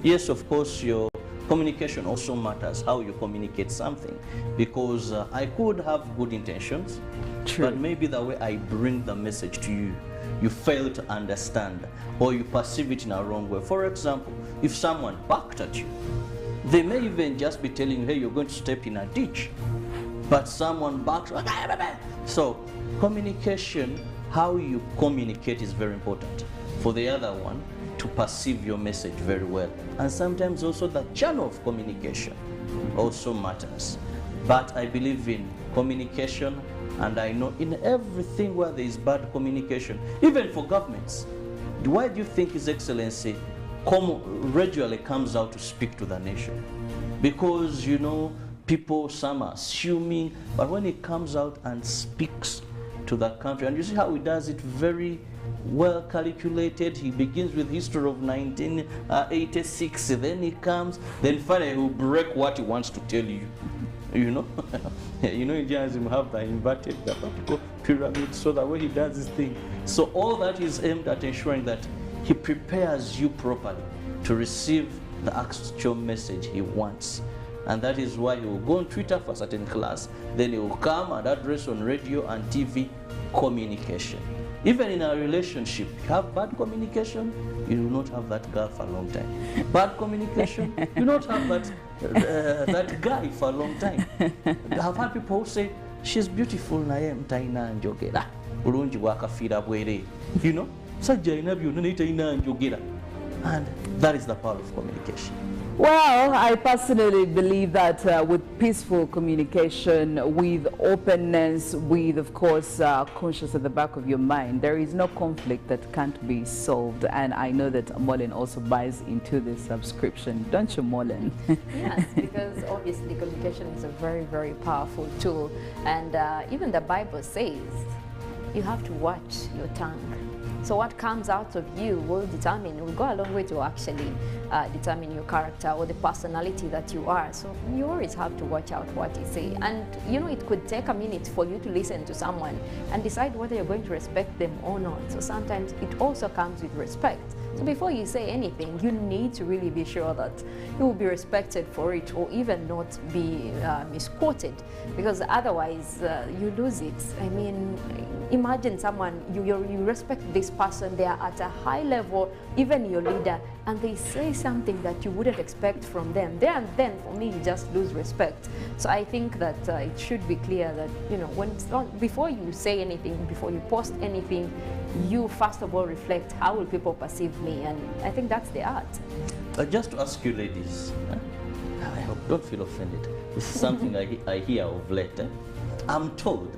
Yes, of course, your communication also matters, how you communicate something, because I could have good intentions, but maybe the way I bring the message to you, you fail to understand, or you perceive it in a wrong way. For example, if someone barked at you, they may even just be telling you, hey, you're going to step in a ditch, but someone barks. So communication, how you communicate is very important for the other one to perceive your message very well. And sometimes also the channel of communication also matters. But I believe in communication, and I know in everything where there is bad communication, even for governments, why do you think His Excellency regularly comes out to speak to the nation? Because, you know, people, some are assuming, but when he comes out and speaks to the country, and you see how he does it very well calculated. He begins with history of 1986, then he comes, then finally he'll break what he wants to tell you. You know, you know, in journalism have the inverted, the vertical pyramid, so the way he does his thing. So all that is aimed at ensuring that he prepares you properly to receive the actual message he wants. And that is why he will go on Twitter for a certain class, then he will come and address on radio and TV. Communication. Even in a relationship, you have bad communication, you will not have that girl for a long time. Bad communication, you will not have that guy for a long time. I've had people who say, she's beautiful, naye mtaina njogera. Bulungi bwakafiira bwere. You know? Sajja ina byonna naye talina njogera. And that is the power of communication. Well, I personally believe that with peaceful communication, with openness, with, of course, conscious at the back of your mind, there is no conflict that can't be solved. And I know that Mollen also buys into this subscription. Don't you, Mollen? Yes, because obviously communication is a very, very powerful tool. And even the Bible says you have to watch your tongue. So what comes out of you will go a long way to actually determine your character or the personality that you are. So you always have to watch out what you say. And you know, it could take a minute for you to listen to someone and decide whether you're going to respect them or not. So sometimes it also comes with respect. So before you say anything, you need to really be sure that you will be respected for it, or even not be misquoted, because otherwise you lose it. I mean, imagine someone, you respect this person, they are at a high level, even your leader, and they say something that you wouldn't expect from them. There and then, for me, you just lose respect. So I think that it should be clear that, you know, when it's not, before you say anything, before you post anything, you first of all reflect, how will people perceive me? And I think that's the art. Just to ask you ladies, I hope don't feel offended. This is something I hear of late. I'm told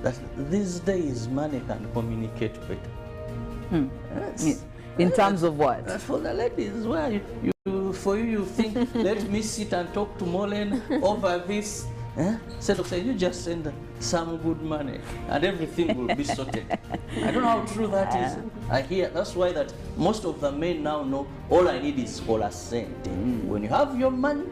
that these days money can communicate better. Yes. In terms of what? For the ladies, where you think, let me sit and talk to Mollen over this. Instead of saying, you just send some good money and everything will be sorted. I don't know how true that is. I hear that's why that most of the men now know all I need is all a cent. When you have your money,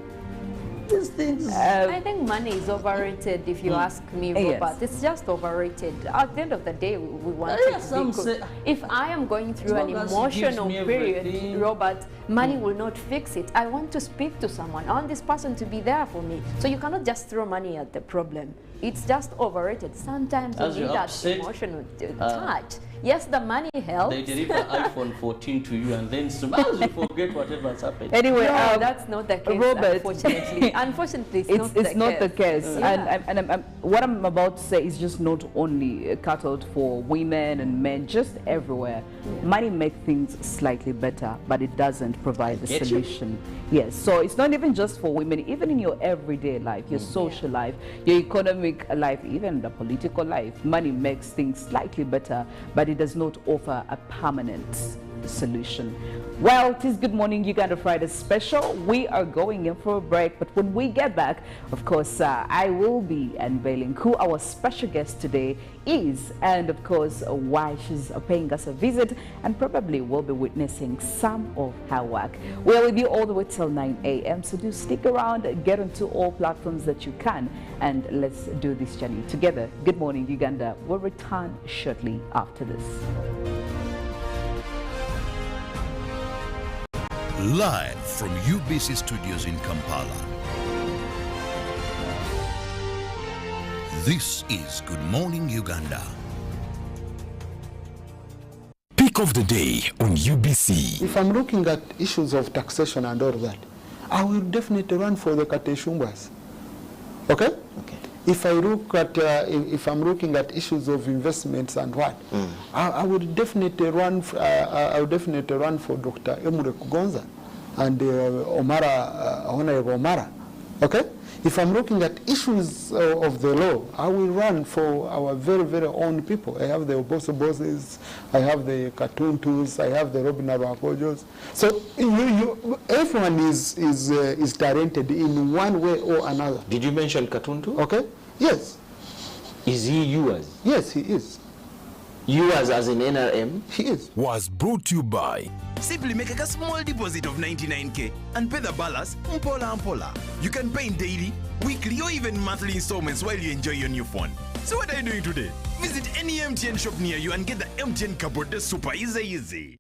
these things. I think money is overrated, if you ask me, Robert. Yes. It's just overrated. At the end of the day, we want it to be good. If I am going through an emotional period, Robert, money will not fix it. I want to speak to someone. I want this person to be there for me. So you cannot just throw money at the problem. It's just overrated. Sometimes you need that emotional touch. Yes, the money helps. They deliver iPhone 14 to you, and then sometimes you forget whatever's happened. Anyway, no, that's not the case, Robert, unfortunately. Unfortunately, it's not the case. Yeah. And what I'm about to say is just not only cut out for women and men, just everywhere. Money makes things slightly better, but it doesn't provide the solution. Yes, so it's not even just for women, even in your everyday life, your social life, your economic life, even the political life. Money makes things slightly better, but it does not offer a permanent solution. Well, it is Good Morning Uganda Friday special. We are going in for a break, but when we get back, of course, I will be unveiling who our special guest today is, and of course why she's paying us a visit, and probably will be witnessing some of her work. We're with you all the way till 9 a.m. so do stick around, get onto all platforms that you can, and let's do this journey together. Good Morning Uganda will return shortly after this. Live from UBC Studios in Kampala. This is Good Morning Uganda. Pick of the day on UBC. If I'm looking at issues of taxation and all that, I will definitely run for the Kateshumbas. Okay? Okay. If I look at, if I'm looking at issues of investments and what, I would definitely run. I would definitely run for Dr. Emure Kugonza and Honorable Omara. Okay. If I'm looking at issues of the law, I will run for our very, very own people. I have the Oboso Bosses, I have the Katuntus, I have the Robin Arwakojos. So everyone is talented in one way or another. Did you mention Katuntu? Okay. Yes. Is he yours? Yes, he is. Yours as in NRM? He is. Was brought to you by. Simply make a small deposit of 99k and pay the balance mpola. You can pay in daily, weekly or even monthly installments while you enjoy your new phone. So what are you doing today? Visit any MTN shop near you and get the MTN cupboard. That's super easy.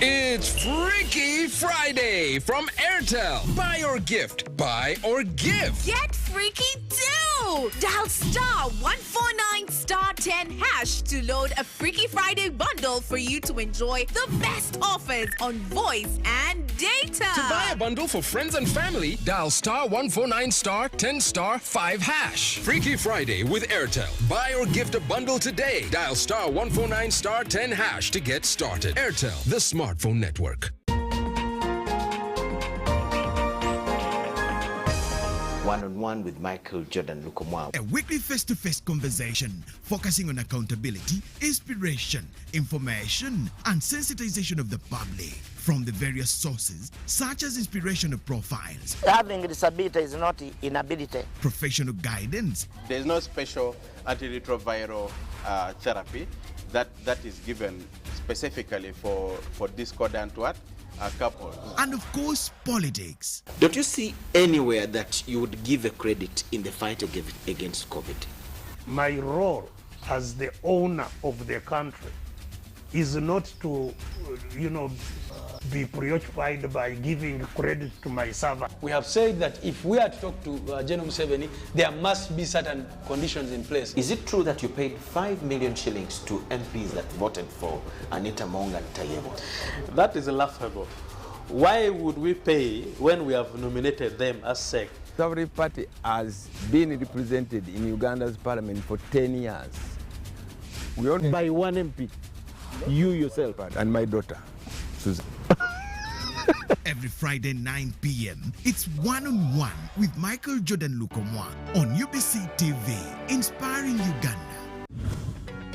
It's Freaky Friday from Airtel. Buy or gift. Buy or give. Get freaky too! Dial *149*10# to load a Freaky Friday bundle for you to enjoy the best offers on voice and data. To buy a bundle for friends and family, dial *149*10*5#. Freaky Friday with Airtel. Buy or gift a bundle today. Dial *149*10# to get started. Airtel, the smartphone network. One-on-one with Michael Jordan Lukomwa. A weekly face-to-face conversation focusing on accountability, inspiration, information, and sensitization of the public from the various sources such as inspirational profiles. Having a disability is not inability. Professional guidance. There is no special antiretroviral therapy that is given specifically for discordant couples. And of course, politics. Don't you see anywhere that you would give a credit in the fight against COVID? My role as the owner of the country is not to, be preoccupied by giving credit to my servant. We have said that if we are to talk to General Museveni, there must be certain conditions in place. Is it true that you paid 5 million shillings to MPs that voted for Anita Monga and Tayebo? That is laughable. Why would we pay when we have nominated them as SEC? Every party has been represented in Uganda's parliament for 10 years. We only by one MP, you yourself and my daughter, Susan. Every Friday 9 p.m. it's One-on-One with Michael Jordan Lukomwa on UBC TV, inspiring Uganda.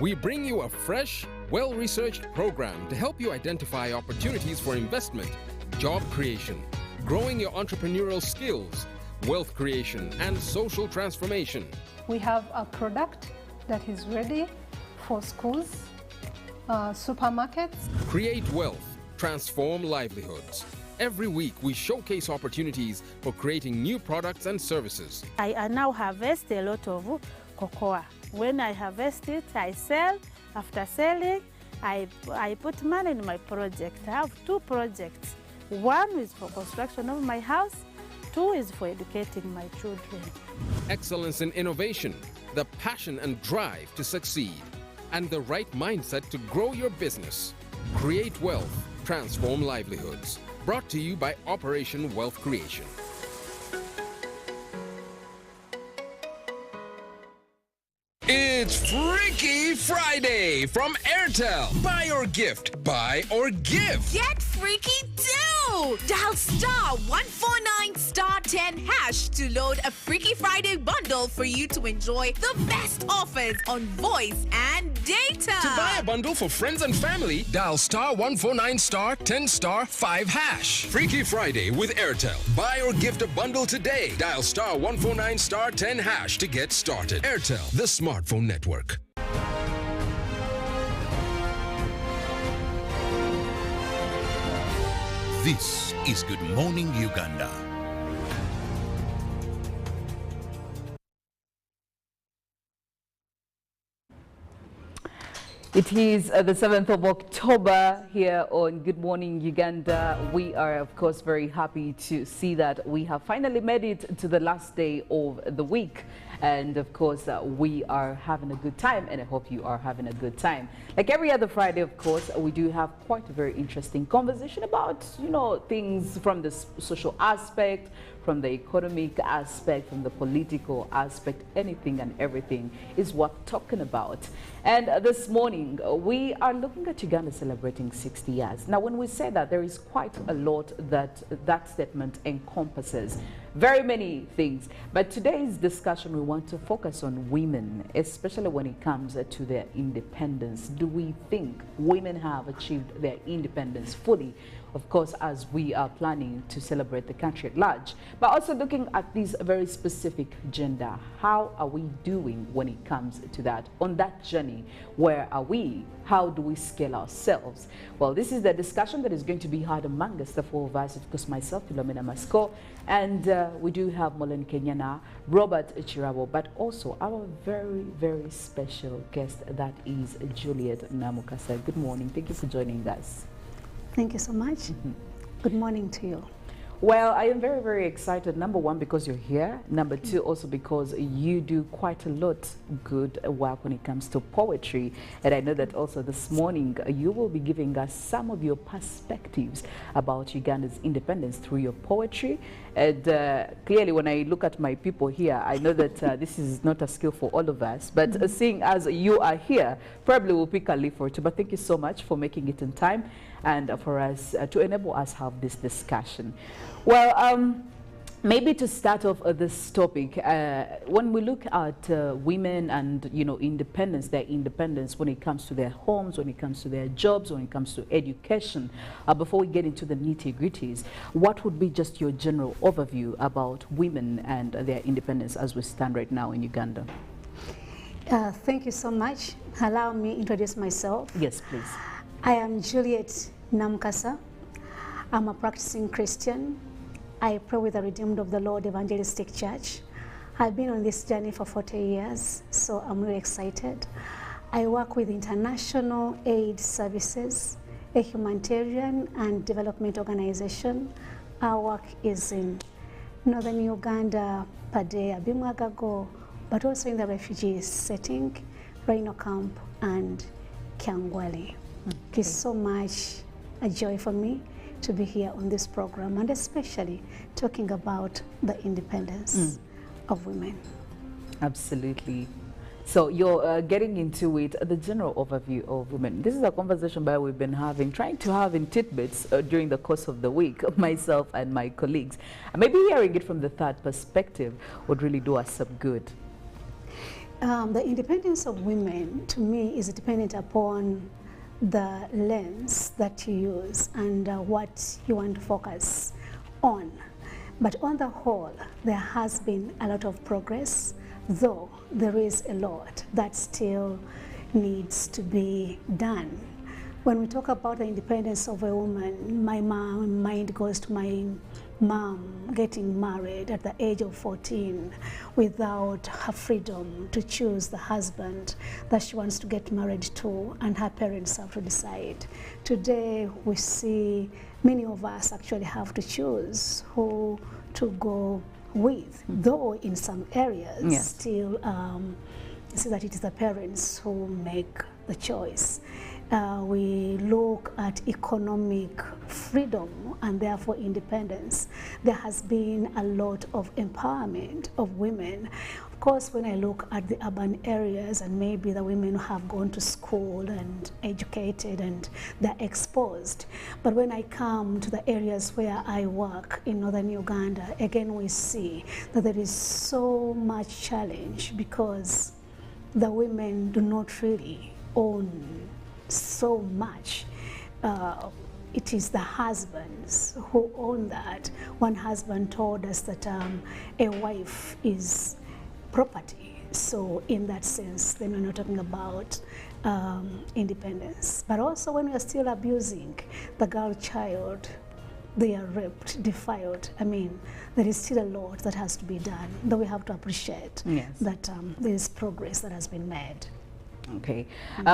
We bring you a fresh, well-researched program to help you identify opportunities for investment, job creation, growing your entrepreneurial skills, wealth creation, and social transformation. We have a product that is ready for schools, supermarkets. Create wealth, transform livelihoods. Every week, we showcase opportunities for creating new products and services. I now harvest a lot of cocoa. When I harvest it, I sell. After selling, I put money in my project. I have 2 projects. 1 is for construction of my house. 2 is for educating my children. Excellence in innovation, the passion and drive to succeed, and the right mindset to grow your business. Create wealth, transform livelihoods. Brought to you by Operation Wealth Creation. It's Freaky Friday from Airtel. Buy or gift. Buy or give. Get freaky too! Dial *149*10# to load a Freaky Friday bundle for you to enjoy the best offers on voice and data. To buy a bundle for friends and family, dial *149*10*5#. Freaky Friday with Airtel. Buy or gift a bundle today. Dial *149*10# to get started. Airtel, the smartphone network. This is Good Morning Uganda. It is the 7th of October here on Good Morning Uganda. We are, of course, very happy to see that we have finally made it to the last day of the week. And of course, we are having a good time, and I hope you are having a good time. Like every other Friday, of course, we do have quite a very interesting conversation about, you know, things from the social aspect, from the economic aspect, from the political aspect. Anything and everything is worth talking about. And this morning, we are looking at Uganda celebrating 60 years. Now, when we say that, there is quite a lot that that statement encompasses. Very many things. But today's discussion, we want to focus on women, especially when it comes to their independence. Do we think women have achieved their independence fully? Of course, as we are planning to celebrate the country at large, but also looking at this very specific gender. How are we doing when it comes to that? On that journey, where are we? How do we scale ourselves? Well, this is the discussion that is going to be had among us, the four of us, of course, myself, Philomena, Mastiko, and we do have Mollen, Kenyana, Robert, Kirabo, but also our very, very special guest, that is Juliet Namukasa. Good morning. Thank you for joining us. Thank you so much. Good morning to you. Well, I am very, very excited. Number one, because you're here. Number two, also because you do quite a lot good work when it comes to poetry. And I know that also this morning you will be giving us some of your perspectives about Uganda's independence through your poetry. And clearly, when I look at my people here, I know that this is not a skill for all of us. But seeing as you are here, probably we'll pick a leaf or two. But thank you so much for making it in time and for us to enable us have this discussion. Well, maybe to start off this topic, when we look at women and, you know, independence, their independence when it comes to their homes, when it comes to their jobs, when it comes to education, before we get into the nitty-gritties, what would be just your general overview about women and their independence as we stand right now in Uganda? Thank you so much. Allow me to introduce myself. Yes, please. I am Juliet Namukasa. I'm a practicing Christian. I pray with the Redeemed of the Lord Evangelistic Church. I've been on this journey for 40 years, so I'm really excited. I work with international aid services, a humanitarian and development organization. Our work is in northern Uganda, Padea, Bimwagago, but also in the refugee setting, Rhino Camp and Kyangwali. It is so much a joy for me to be here on this program, and especially talking about the independence of women. Absolutely. So you're getting into it, the general overview of women. This is a conversation that we've been having, trying to have in tidbits during the course of the week, myself and my colleagues. Maybe hearing it from the third perspective would really do us some good. The independence of women, to me, is dependent upon the lens that you use and what you want to focus on. But on the whole, there has been a lot of progress, though there is a lot that still needs to be done. When we talk about the independence of a woman, my mind goes to my mom getting married at the age of 14 without her freedom to choose the husband that she wants to get married to, and her parents have to decide. Today we see many of us actually have to choose who to go with, though in some areas still you see that it is the parents who make the choice. we look at economic freedom and therefore independence, there has been a lot of empowerment of women. Of course, when I look at the urban areas and maybe the women who have gone to school and educated and they're exposed, but when I come to the areas where I work in northern Uganda, again we see that there is so much challenge because the women do not really own so much. It is the husbands who own that. One husband told us that a wife is property. So in that sense, then we're not talking about independence. But also when we are still abusing the girl child, they are raped, defiled. I mean, there is still a lot that has to be done, though we have to appreciate that there is progress that has been made. Okay,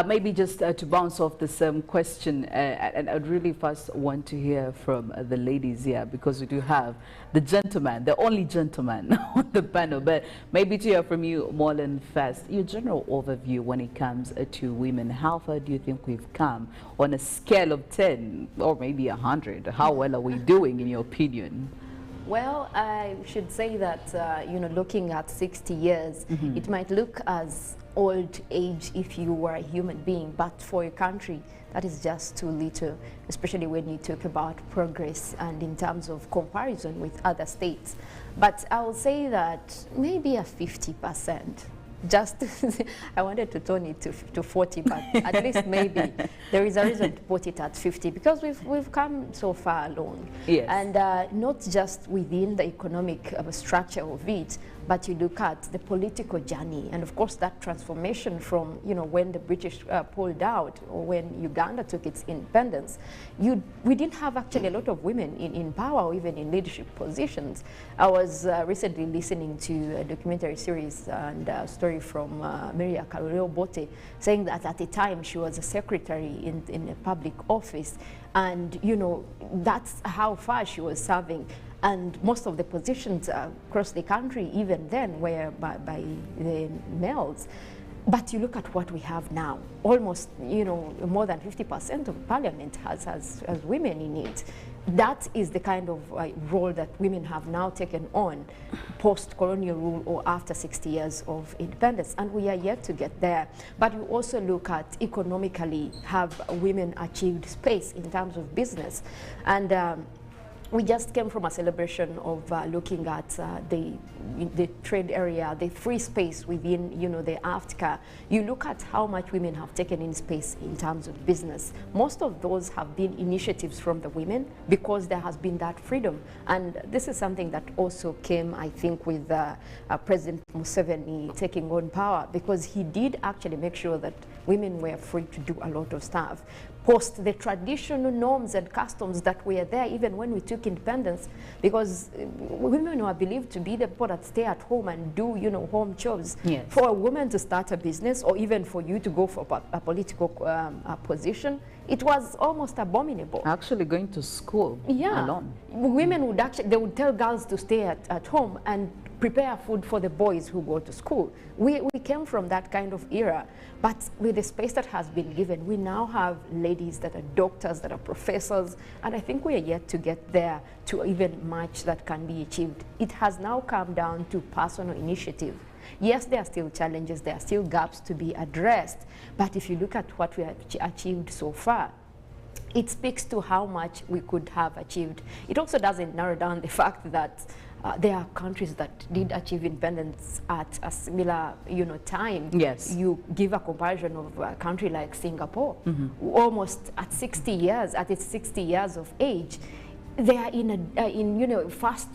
maybe just to bounce off the same question, and I'd really first want to hear from the ladies here, because we do have the gentleman, the only gentleman on the panel, but maybe to hear from you, Mollen, first, your general overview when it comes to women. How far do you think we've come on a scale of 10 or maybe 100? How well are we doing in your opinion? Well, I should say that, you know, looking at 60 years, it might look as old age if you were a human being, but for a country, that is just too little, especially when you talk about progress and in terms of comparison with other states. But I will say that maybe a 50%. Just, I wanted to turn it to 40, but at least maybe there is a reason to put it at 50, because we've come so far along. Yes. And not just within the economic structure of it, but you look at the political journey, and of course that transformation from, you know, when the British pulled out, or when Uganda took its independence, we didn't have actually a lot of women in power or even in leadership positions. I was recently listening to a documentary series and a story from Maria Bote, saying that at the time she was a secretary in a public office, and you know, that's how far she was serving. And most of the positions across the country, even then, were by the males. But you look at what we have now, almost, you know, more than 50% of parliament has women in it. That is the kind of role that women have now taken on post-colonial rule or after 60 years of independence, and we are yet to get there. But you also look at economically, have women achieved space in terms of business? And we just came from a celebration of looking at the trade area, the free space within, you know, the Africa. You look at how much women have taken in space in terms of business. Most of those have been initiatives from the women because there has been that freedom. And this is something that also came, I think, with President Museveni taking on power, because he did actually make sure that women were free to do a lot of stuff. Post the traditional norms and customs that were there even when we took independence, because women were believed to be the people that stay at home and do, you know, home chores. Yes. For a woman to start a business, or even for you to go for a political position, it was almost abominable. Actually going to school alone. Women would actually, they would tell girls to stay at home and prepare food for the boys who go to school. We came from that kind of era, but with the space that has been given, we now have ladies that are doctors, that are professors, and I think we are yet to get there to even much that can be achieved. It has now come down to personal initiative. Yes, there are still challenges, there are still gaps to be addressed, but if you look at what we have achieved so far, it speaks to how much we could have achieved. It also doesn't narrow down the fact that there are countries that did achieve independence at a similar, you know, time. Yes. You give a comparison of a country like Singapore, almost at 60 years, at its 60 years of age, they are in you know, first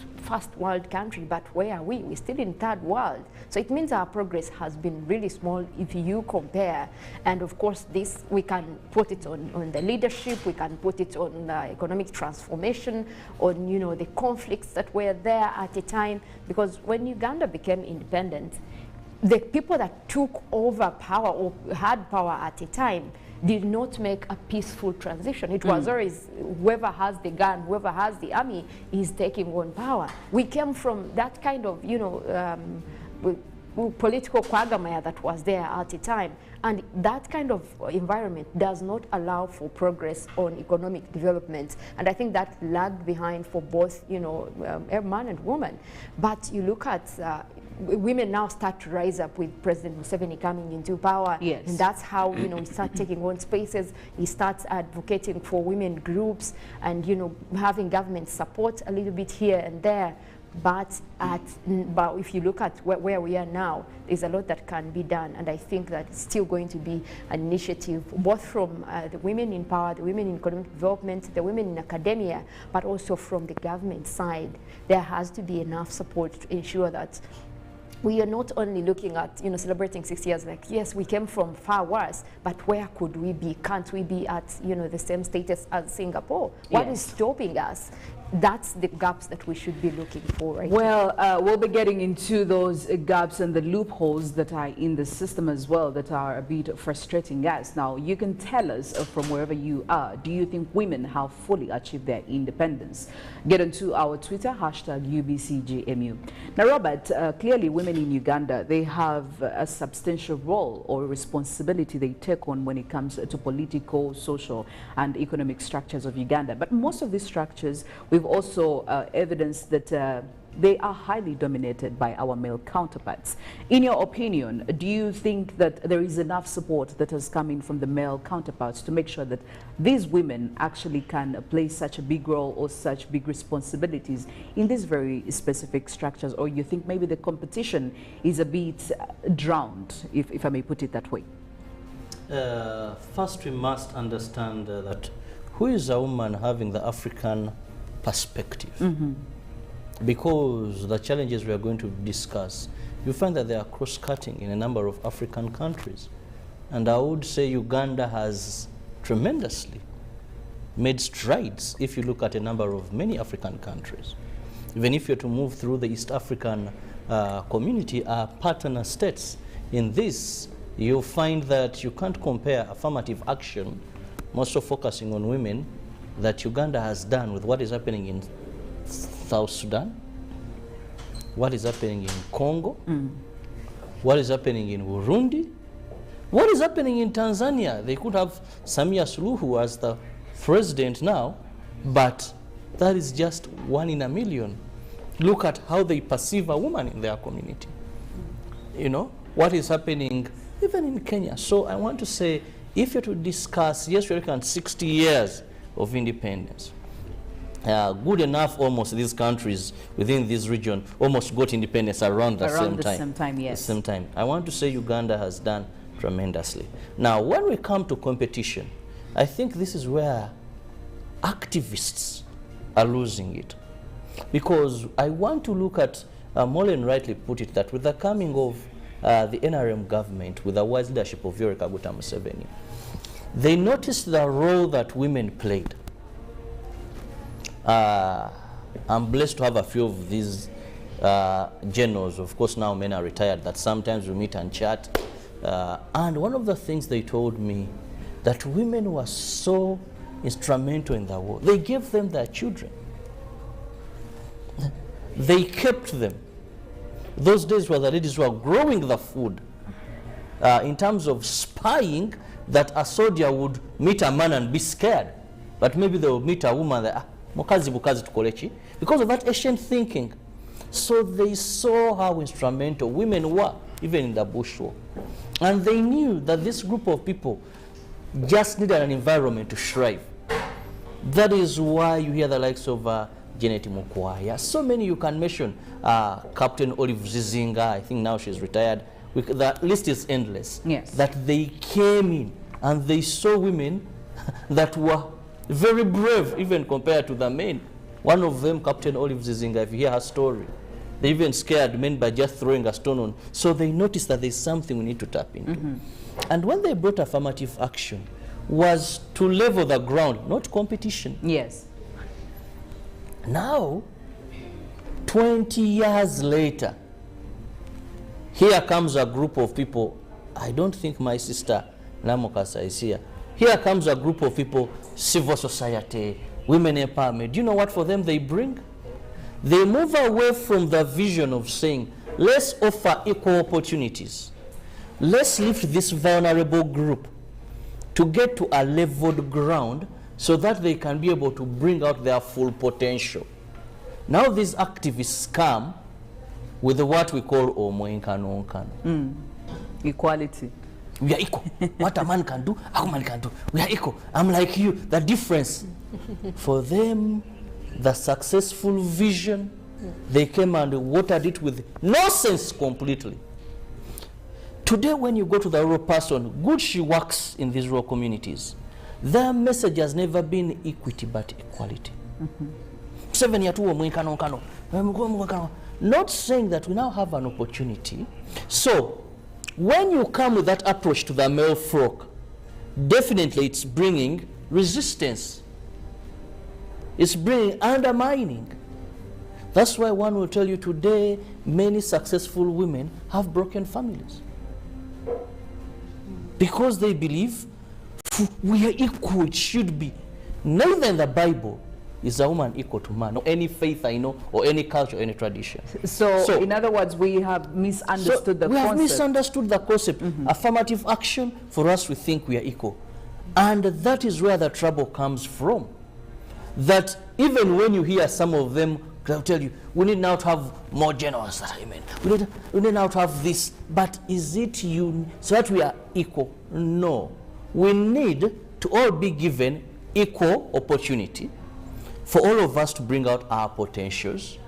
world country, but where are we? We're still in third world. So it means our progress has been really small if you compare. And of course, this, we can put it on the leadership, we can put it on economic transformation, on, you know, the conflicts that were there at the time. Because when Uganda became independent, the people that took over power or had power at the time did not make a peaceful transition. It was always whoever has the gun, whoever has the army is taking on power. We came from that kind of, you know, political quagmire that was there at the time. And that kind of environment does not allow for progress on economic development. And I think that lagged behind for both, you know, man and woman. But you look at women now start to rise up with President Museveni coming into power. Yes. And that's how, you know, he starts taking on spaces. He starts advocating for women groups and, you know, having government support a little bit here and there. But if you look at where we are now, there's a lot that can be done, and I think that it's still going to be an initiative both from the women in power, the women in economic development, the women in academia, but also from the government side. There has to be enough support to ensure that we are not only looking at, you know, celebrating 6 years like, yes, we came from far worse, but where could we be? Can't we be at, you know, the same status as Singapore? What is stopping us? That's the gaps that we should be looking for right now. We'll be getting into those gaps and the loopholes that are in the system as well that are a bit frustrating us. Now, you can tell us from wherever you are, do you think women have fully achieved their independence? Get into our Twitter, #UBCGMU. Now, Robert, clearly women in Uganda, they have a substantial role or responsibility they take on when it comes to political, social, and economic structures of Uganda. But most of these structures, we've also evidenced that they are highly dominated by our male counterparts. In your opinion, do you think that there is enough support that has come in from the male counterparts to make sure that these women actually can play such a big role or such big responsibilities in these very specific structures? Or you think maybe the competition is a bit drowned, if I may put it that way? First, we must understand that who is a woman having the African perspective? Because the challenges we are going to discuss, you find that they are cross-cutting in a number of African countries. And I would say Uganda has tremendously made strides if you look at a number of many African countries. Even if you're to move through the East African community, our partner states in this, you'll find that you can't compare affirmative action, mostly focusing on women, that Uganda has done with what is happening in South Sudan, what is happening in Congo, what is happening in Burundi, what is happening in Tanzania. They could have Samia Suluhu as the president now, but that is just 1 in a million. Look at how they perceive a woman in their community. You know, what is happening even in Kenya. So I want to say, if you're to discuss, yes, we're looking at 60 years of independence. Good enough, almost these countries within this region almost got independence around the same time. Yes. The same time. I want to say Uganda has done tremendously. Now, when we come to competition, I think this is where activists are losing it. Because I want to look at, Mollen rightly put it, that with the coming of the NRM government, with the wise leadership of Yoweri Kaguta Museveni, they noticed the role that women played. I'm blessed to have a few of these generals. Of course, now men are retired, that sometimes we meet and chat. And one of the things they told me, that women were so instrumental in the war. They gave them their children. They kept them. Those days were the ladies who were growing the food. In terms of spying, that a soldier would meet a man and be scared. But maybe they would meet a woman that, because of that ancient thinking. So they saw how instrumental women were, even in the bush war. And they knew that this group of people just needed an environment to thrive. That is why you hear the likes of Janet Mukwaya. So many you can mention. Captain Olive Zizinga, I think now she's retired. The list is endless. Yes. That they came in and they saw women that were very brave, even compared to the men. One of them, Captain Olive Zizinga, if you hear her story, they even scared men by just throwing a stone on. So they noticed that there's something we need to tap into. And when they brought affirmative action, was to level the ground, not competition. Yes. Now, 20 years later, here comes a group of people. I don't think my sister Namokasa is here. Here comes a group of people, civil society, women empowerment. Do you know what for them they bring? They move away from the vision of saying, Let's offer equal opportunities. Let's lift this vulnerable group to get to a leveled ground so that they can be able to bring out their full potential. Now these activists come with what we call Nyonyintono. Equality. We are equal. What a man can do, a woman can do. We are equal. I'm like you. The difference. For them, the successful vision, they came and watered it with nonsense completely. Today, when you go to the rural person, good she works in these rural communities, their message has never been equity but equality. 7 years to not saying that we now have an opportunity. So, when you come with that approach to the male flock, definitely it's bringing resistance. It's bringing undermining. That's why one will tell you today, many successful women have broken families. Because they believe we are equal, it should be. Neither in the Bible is a woman equal to man, or any faith I know, or any culture, or any tradition. So in other words, we have misunderstood the concept. We have misunderstood the concept. Affirmative action, for us, we think we are equal. And that is where the trouble comes from. That even when you hear some of them, they'll tell you, we need now to have more generous assignment. We need now to have this. But is it you so that we are equal? No. We need to all be given equal opportunity for all of us to bring out our potentials,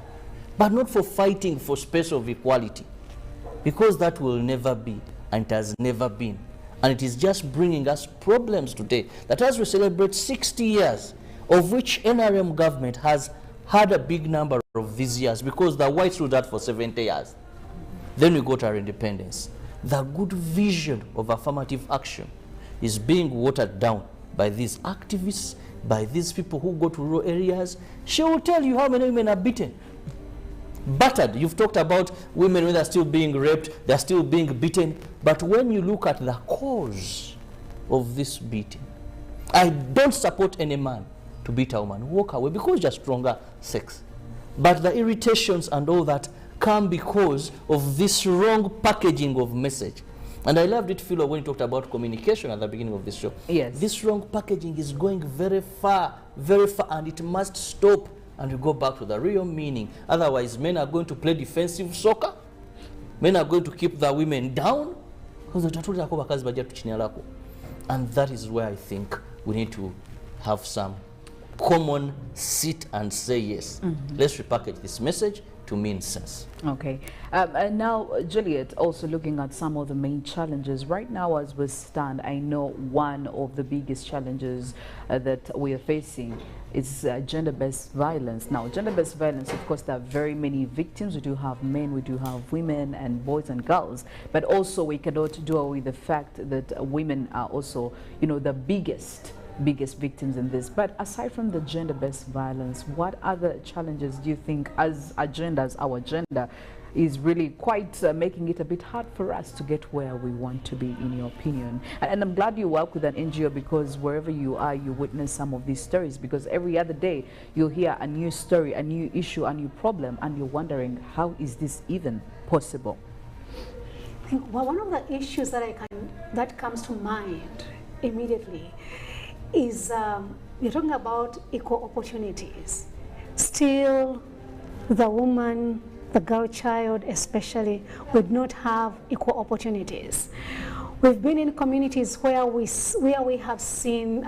but not for fighting for space of equality, because that will never be, and it has never been. And it is just bringing us problems today, that as we celebrate 60 years, of which NRM government has had a big number of these years, because the whites ruled that for 70 years. Then we got our independence. The good vision of affirmative action is being watered down by these activists, by these people who go to rural areas. She will tell you how many women are beaten, battered. You've talked about women when they're still being raped, they're still being beaten. But when you look at the cause of this beating, I don't support any man to beat a woman. Walk away, because you're stronger sex. But the irritations and all that come because of this wrong packaging of message. And I loved it, Philo, when you talked about communication at the beginning of this show. Yes. This wrong packaging is going very far, and it must stop, and we go back to the real meaning. Otherwise, men are going to play defensive soccer. Men are going to keep the women down. And that is where I think we need to have some common sit and say yes. Let's repackage this message to mean sense. Okay. And now, Juliet, also looking at some of the main challenges right now as we stand, I know one of the biggest challenges that we are facing is gender-based violence. Now, gender-based violence, of course, there are very many victims. We do have men, we do have women and boys and girls, but also we cannot do away with the fact that women are also, you know, the biggest victims in this. But aside from the gender-based violence, what other challenges do you think as agendas, our agenda, is really quite making it a bit hard for us to get where we want to be, in your opinion? And I'm glad you work with an NGO, because wherever you are, you witness some of these stories, because every other day you'll hear a new story, a new issue, a new problem, and you're wondering, how is this even possible? I think, well, one of the issues that comes to mind immediately is you're talking about equal opportunities. Still, the woman, the girl child especially, would not have equal opportunities. We've been in communities where we have seen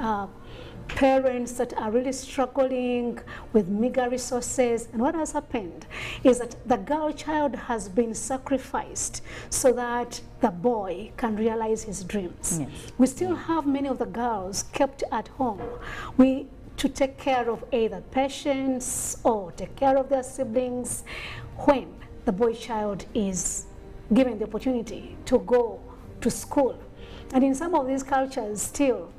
parents that are really struggling with meager resources, and what has happened is that the girl child has been sacrificed so that the boy can realize his dreams. Yes. We still have many of the girls kept at home to take care of either patients or take care of their siblings, when the boy child is given the opportunity to go to school. And in some of these cultures still,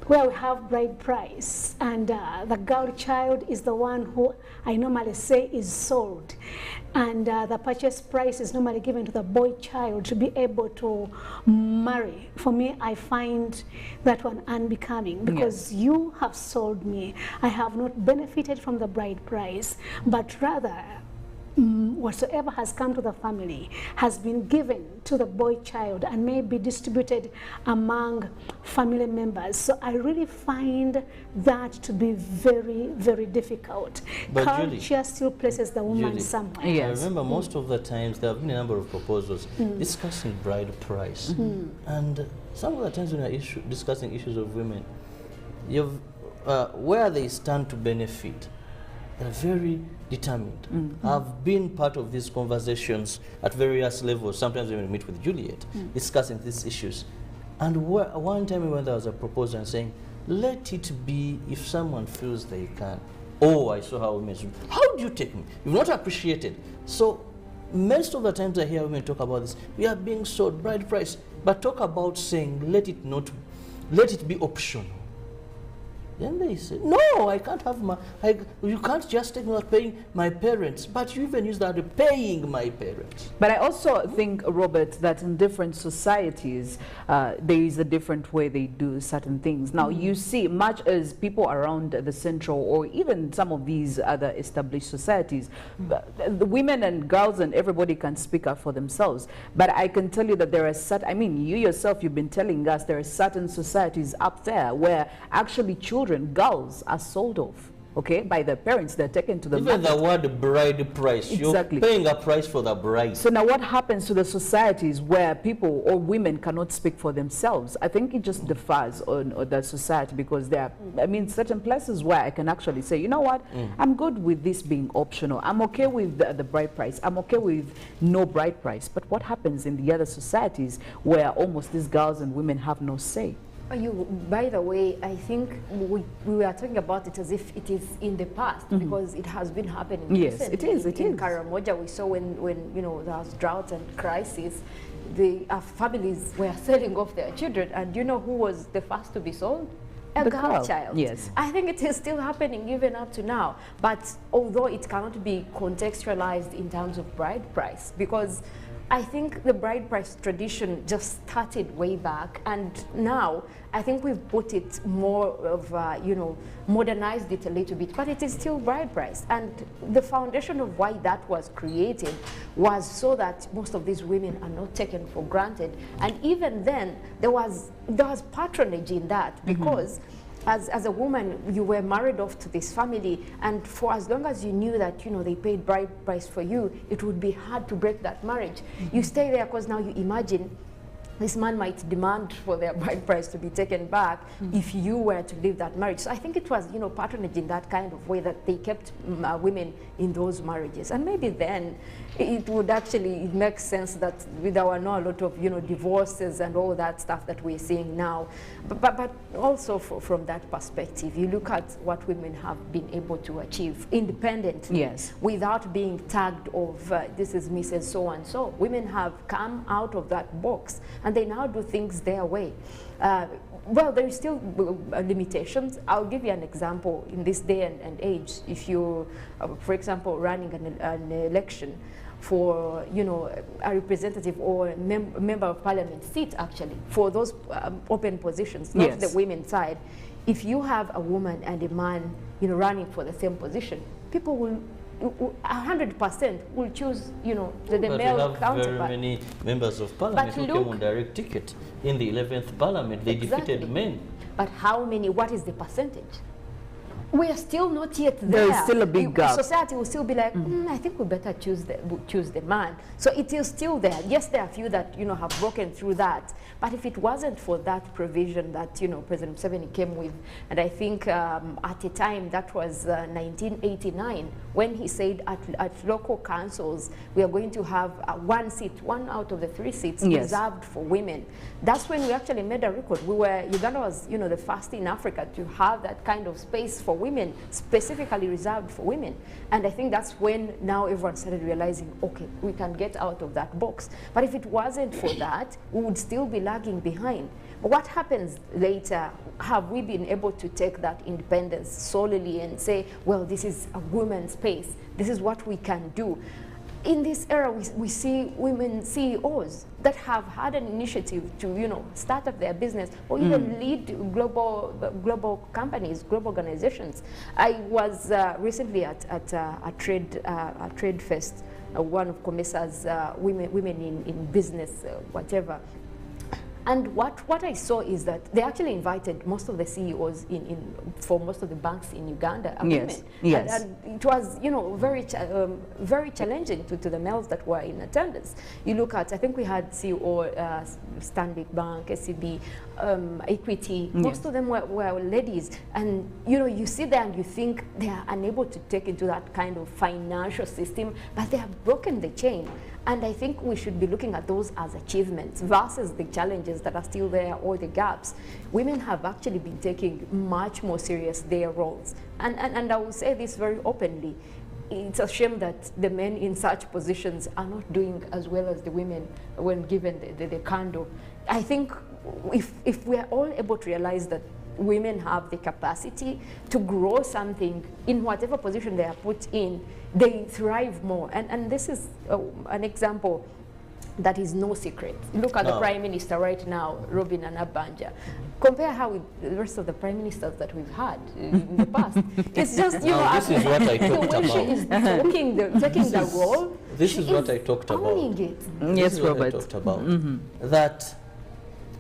where we have bride price, and the girl child is the one who I normally say is sold, and the purchase price is normally given to the boy child to be able to marry. For me, I find that one unbecoming, because you have sold me. I have not benefited from the bride price, but rather whatsoever has come to the family has been given to the boy child and may be distributed among family members. So I really find that to be very, very difficult. But Culture Julie, still places the woman Julie, somewhere. I remember most of the times there have been a number of proposals discussing bride price. And some of the times when we are discussing issues of women, where they stand to benefit, they're very determined. I've been part of these conversations at various levels, sometimes when we meet with Juliet, discussing these issues. And one time when there was a proposal and saying, let it be if someone feels they can. Oh, I saw how women, how do you take me? You've not appreciated. So most of the times I hear women talk about this, we are being sold bride price, but talk about saying, let it be optional. Then they say, no, I can't have you can't just take me without paying my parents, but you even use that paying my parents. But I also think, Robert, that in different societies, there is a different way they do certain things. Now, you see, much as people around the central or even some of these other established societies, the women and girls and everybody can speak up for themselves. But I can tell you that there are certain, I mean, you yourself, you've been telling us there are certain societies up there where actually children, girls are sold off, okay, by their parents. They're taken to the even market. The word bride price, exactly. You're paying a price for the bride. So now what happens to the societies where people or women cannot speak for themselves? I think it just differs on the society, because there are, I mean, certain places where I can actually say, you know what, I'm good with this being optional. I'm okay with the bride price. I'm okay with no bride price. But what happens in the other societies where almost these girls and women have no say? By the way, I think we were talking about it as if it is in the past, because it has been happening Yes, recently. it is. In Karamoja, we saw when you know there was drought and crisis, the families were selling off their children, and you know who was the first to be sold? A girl child. Yes. I think it is still happening even up to now. But although it cannot be contextualized in terms of bride price, because I think the bride price tradition just started way back, and now I think we've put it more of, modernized it a little bit, but it is still bride price. And the foundation of why that was created was so that most of these women are not taken for granted. And even then, there was patronage in that, because as a woman, you were married off to this family, and for as long as you knew that, they paid bride price for you, it would be hard to break that marriage. You stay there because now you imagine this man might demand for their bride price to be taken back if you were to leave that marriage. So I think it was, patronage in that kind of way that they kept women in those marriages. And maybe then it would actually make sense that there were not a lot of, divorces and all that stuff that we're seeing now. But also from that perspective, you look at what women have been able to achieve independently, without being tagged of this is Mrs. So-and-so. Women have come out of that box, and they now do things their way. Well, there is still limitations. I'll give you an example in this day and age. If you, for example, running an election for, a representative or a member of parliament seat, actually, for those open positions, not the women's side, if you have a woman and a man, running for the same position, people will 100% will choose, the male counterpart. Very many members of parliament who came on direct ticket in the 11th parliament. They defeated men. But how many? What is the percentage? We are still not yet there. There is still a big gap. Society will still be like, I think we better choose the man. So it is still there. Yes, there are a few that have broken through that. But if it wasn't for that provision that President Museveni came with, and I think at a time that was 1989, when he said at local councils we are going to have one out of the 3 seats reserved for women. That's when we actually made a record. Uganda was the first in Africa to have that kind of space for women, specifically reserved for women. And I think that's when now everyone started realizing, okay, we can get out of that box. But if it wasn't for that, we would still be lagging behind. But what happens later? Have we been able to take that independence solely and say, well, this is a woman's space, this is what we can do? in this era, we see women CEOs that have had an initiative to, you know, start up their business or even lead global companies, global organizations. I was recently at a trade fest, one of COMESA's women in business, whatever. And what I saw is that they actually invited most of the CEOs for most of the banks in Uganda are women. Yes. And it was, you know, very challenging to the males that were in attendance. You look at, I think we had CEO Stanbic Bank, SCB, Equity. Most of them were ladies, and you know, you see there and you think they are unable to take into that kind of financial system, but they have broken the chain. And I think we should be looking at those as achievements versus the challenges that are still there or the gaps. Women have actually been taking much more serious their roles. And I will say this very openly. It's a shame that the men in such positions are not doing as well as the women when given the candle. I think if we are all able to realize that women have the capacity to grow something in whatever position they are put in, they thrive more. And this is an example that is no secret. Look at the Prime Minister right now, Robin Anabanja. Compare her with the rest of the Prime Ministers that we've had in the past. It's just, you know, this is what I talked the way about. she is taking the role. This is what I talked about. Owning it. Yes, this is what Robert. I talked about. That,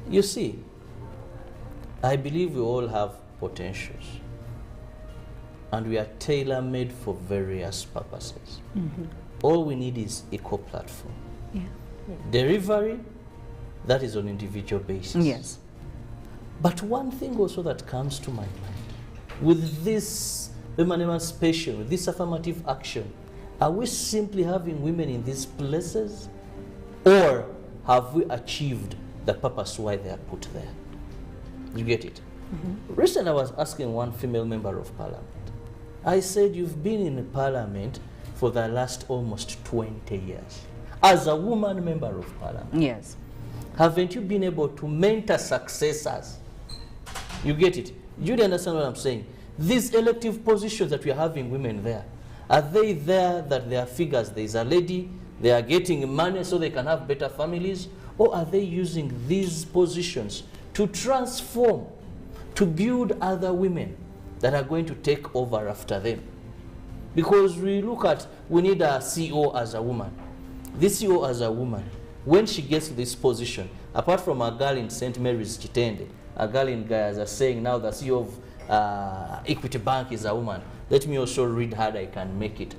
you see, I believe we all have potentials, and we are tailor-made for various purposes. All we need is equal platform. Delivery, that is on individual basis. Yes. But one thing also that comes to my mind, with this women emancipation, with this affirmative action, are we simply having women in these places, or have we achieved the purpose why they are put there? You get it? Recently I was asking one female member of parliament. I said, you've been in parliament for the last almost 20 years. As a woman member of parliament. Yes. Haven't you been able to mentor successors? You get it? Do you understand what I'm saying? These elective positions that we are having women there, are they there that they are figures? There is a lady, they are getting money so they can have better families? Or are they using these positions to transform, to build other women that are going to take over after them? Because we look at, we need a CEO as a woman. This CEO as a woman, when she gets to this position, apart from a girl in St. Mary's Chitende, a girl in Gaza saying now the CEO of Equity Bank is a woman, let me also read how I can make it.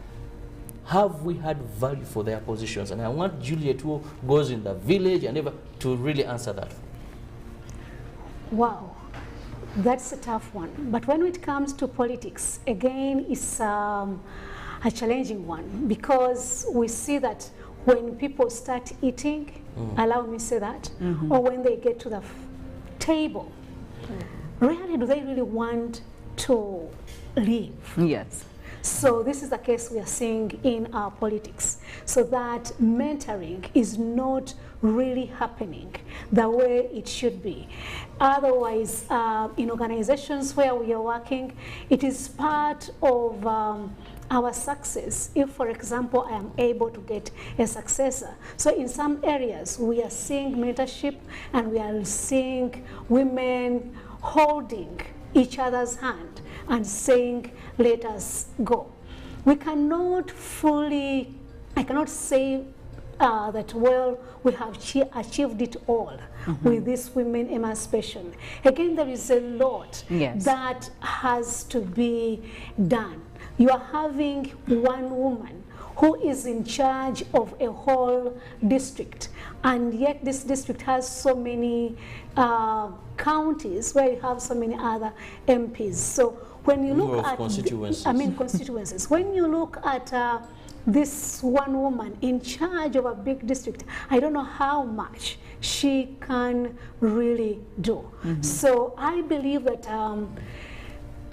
Have we had value for their positions? And I want Juliet, who goes in the village and ever, to really answer that. Wow, that's a tough one. But when it comes to politics, again, it's a challenging one, because we see that when people start eating, allow me to say that, or when they get to the table, rarely do they really want to leave. Yes. So this is the case we are seeing in our politics. So that mentoring is not really happening the way it should be. Otherwise, in organizations where we are working, it is part of our success if, for example, I am able to get a successor. So in some areas, we are seeing mentorship, and we are seeing women holding each other's hand and saying, let us go. We cannot fully, I cannot say that, well, we have achieved it all with this women emancipation. Again, there is a lot that has to be done. You are having one woman who is in charge of a whole district, and yet this district has so many counties where you have so many other MPs. So when you look at constituencies, when you look at this one woman in charge of a big district, I don't know how much she can really do. So I believe that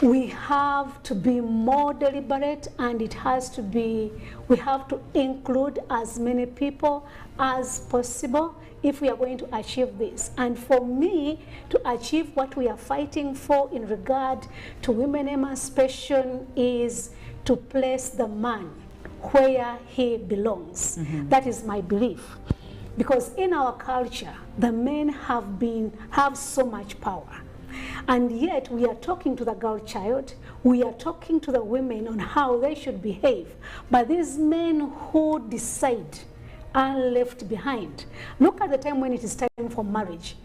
we have to be more deliberate, and it has to be, we have to include as many people as possible if we are going to achieve this. And for me, to achieve what we are fighting for in regard to women emancipation is to place the man where he belongs. That is my belief. Because in our culture, the men have so much power. And yet we are talking to the girl child, we are talking to the women on how they should behave. But these men who decide are left behind. Look at the time when it is time for marriage.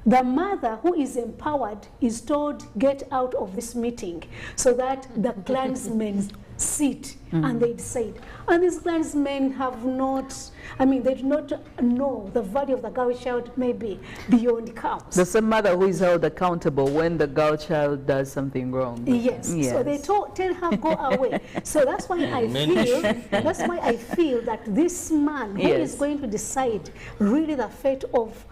The mother who is empowered is told, get out of this meeting, so that the clansmen sit and they decide. And these clansmen have not, I mean, they do not know the value of the girl child maybe beyond cows. The same mother who is held accountable when the girl child does something wrong. Yes. So they tell her, go away. So that's why I feel that this man who is going to decide really the fate of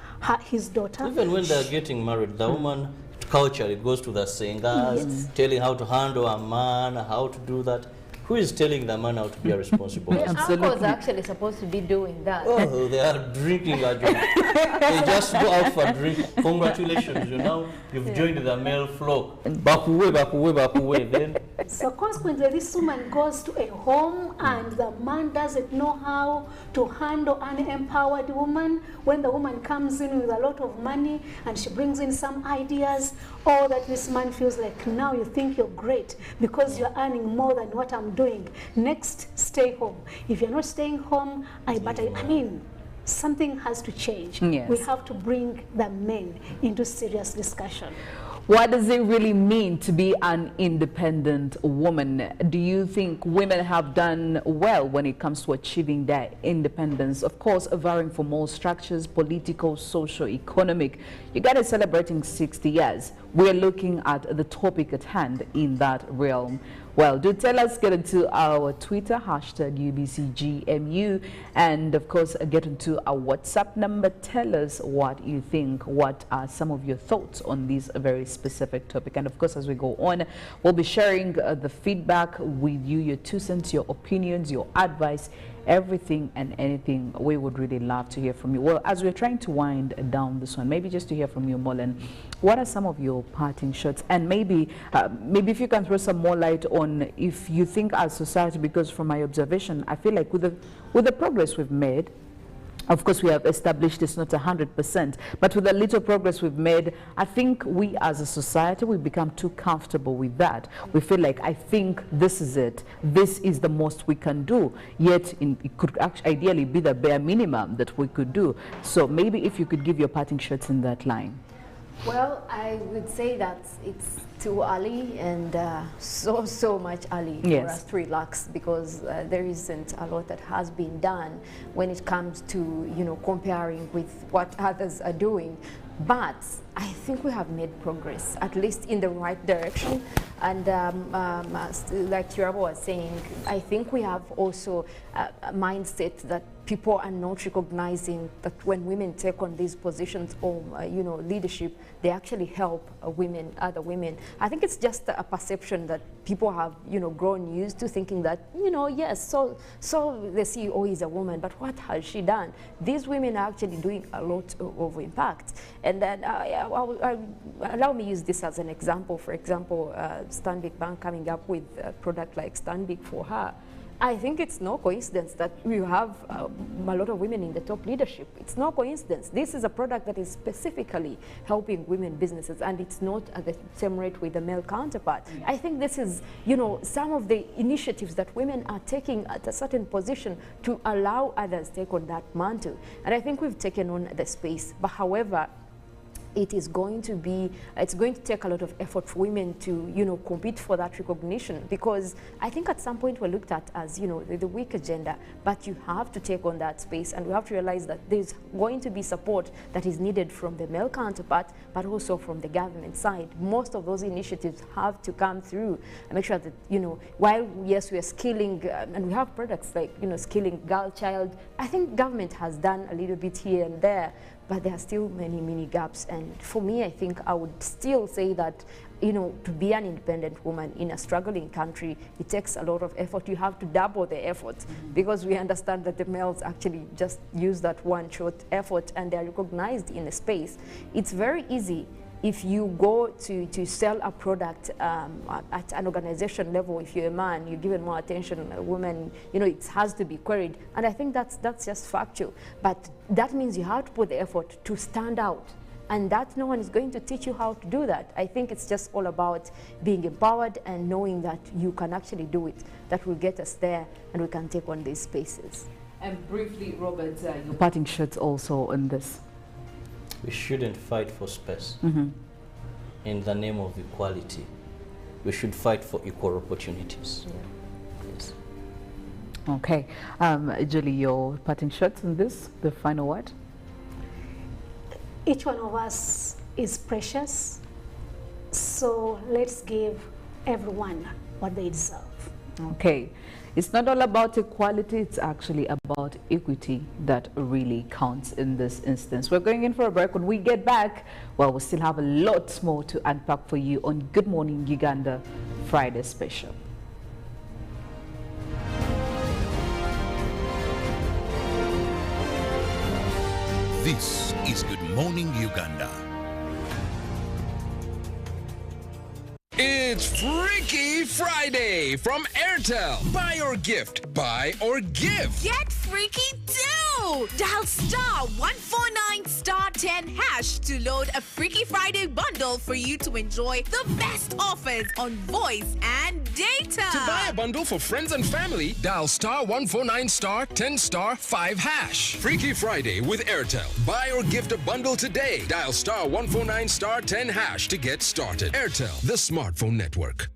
his daughter. Even when they're getting married, the woman culture, it goes to the singers, telling how to handle a man, how to do that. Who is telling the man how to be a responsible husband? Uncles are actually supposed to be doing that. Oh, they are drinking a drink. They just go out for a drink. Congratulations, you know, you've joined the male flock. Bakuwe, bakuwe, bakuwe. Then. So consequently, this woman goes to a home and the man doesn't know how to handle an empowered woman. When the woman comes in with a lot of money and she brings in some ideas, or that this man feels like, now you think you're great because you're earning more than what I'm doing. Next, stay home. If you're not staying home, I mean, something has to change. Yes. We have to bring the men into serious discussion. What does it really mean to be an independent woman? Do you think women have done well when it comes to achieving their independence? Of course, varying from all structures, political, social, economic. You got it celebrating 60 years. We're looking at the topic at hand in that realm. Well, do tell us, get into our Twitter, #UBCGMU, and of course, get into our WhatsApp number. Tell us what you think, what are some of your thoughts on this very specific topic. And of course, as we go on, we'll be sharing the feedback with you, your 2 cents, your opinions, your advice, everything and anything. We would really love to hear from you. Well, as we're trying to wind down this one, maybe just to hear from you, Mollen, what are some of your parting shots? And maybe if you can throw some more light on if you think as society, because from my observation, I feel like with the progress we've made, of course, we have established it's not 100%, but with the little progress we've made, I think we as a society, we've become too comfortable with that. We feel like, I think this is it. This is the most we can do. Yet, it could actually ideally be the bare minimum that we could do. So maybe if you could give your parting shots in that line. Well, I would say that it's too early and so much early for us to relax, because there isn't a lot that has been done when it comes to, you know, comparing with what others are doing. But I think we have made progress, at least in the right direction. And like Kirabo was saying, I think we have also a mindset that people are not recognizing that when women take on these positions of, you know, leadership, they actually help women, other women. I think it's just a perception that people have, you know, grown used to, thinking that, you know, yes, so the CEO is a woman, but what has she done? These women are actually doing a lot of impact. And then allow me use this as an example. For example, Stanbic Bank coming up with a product like Stanbic for her. I think it's no coincidence that we have a lot of women in the top leadership. It's no coincidence. This is a product that is specifically helping women businesses, and it's not at the same rate with the male counterpart. I think this is, you know, some of the initiatives that women are taking at a certain position to allow others take on that mantle. And I think we've taken on the space. But however, it's going to take a lot of effort for women to, you know, compete for that recognition, because I think at some point we're looked at as, you know, the weaker gender, but you have to take on that space, and we have to realize that there's going to be support that is needed from the male counterpart, but also from the government side. Most of those initiatives have to come through and make sure that, you know, while yes, we are skilling, and we have products like, you know, skilling girl child, I think government has done a little bit here and there, but there are still many gaps. And for me, I think I would still say that, you know, to be an independent woman in a struggling country, it takes a lot of effort. You have to double the effort, because we understand that the males actually just use that one short effort and they're recognized in a space. It's very easy if you go to sell a product at an organization level, if you're a man, you're given more attention. Women, you know, it has to be queried, and I think that's just factual. But that means you have to put the effort to stand out, and that no one is going to teach you how to do that. I think it's just all about being empowered and knowing that you can actually do it. That will get us there, and we can take on these spaces. And briefly, Robert, your parting shots also on this. We shouldn't fight for space in the name of equality. We should fight for equal opportunities. Yes. Okay. Julie, your parting shots on this, the final word? Each one of us is precious, so let's give everyone what they deserve. Okay. It's not all about equality, it's actually about equity that really counts in this instance. We're going in for a break. When we get back, well, we still have a lot more to unpack for you on Good Morning Uganda Friday special. This is Good Morning Uganda. It's Freaky Friday from Airtel. Buy or gift. Buy or give. Get freaky too! Dial *149 *10# to load a Freaky Friday bundle for you to enjoy the best offers on voice and data. To buy a bundle for friends and family, dial *149 *10*5#. Freaky Friday with Airtel. Buy or gift a bundle today. Dial *149 *10# to get started. Airtel, the smartphone network.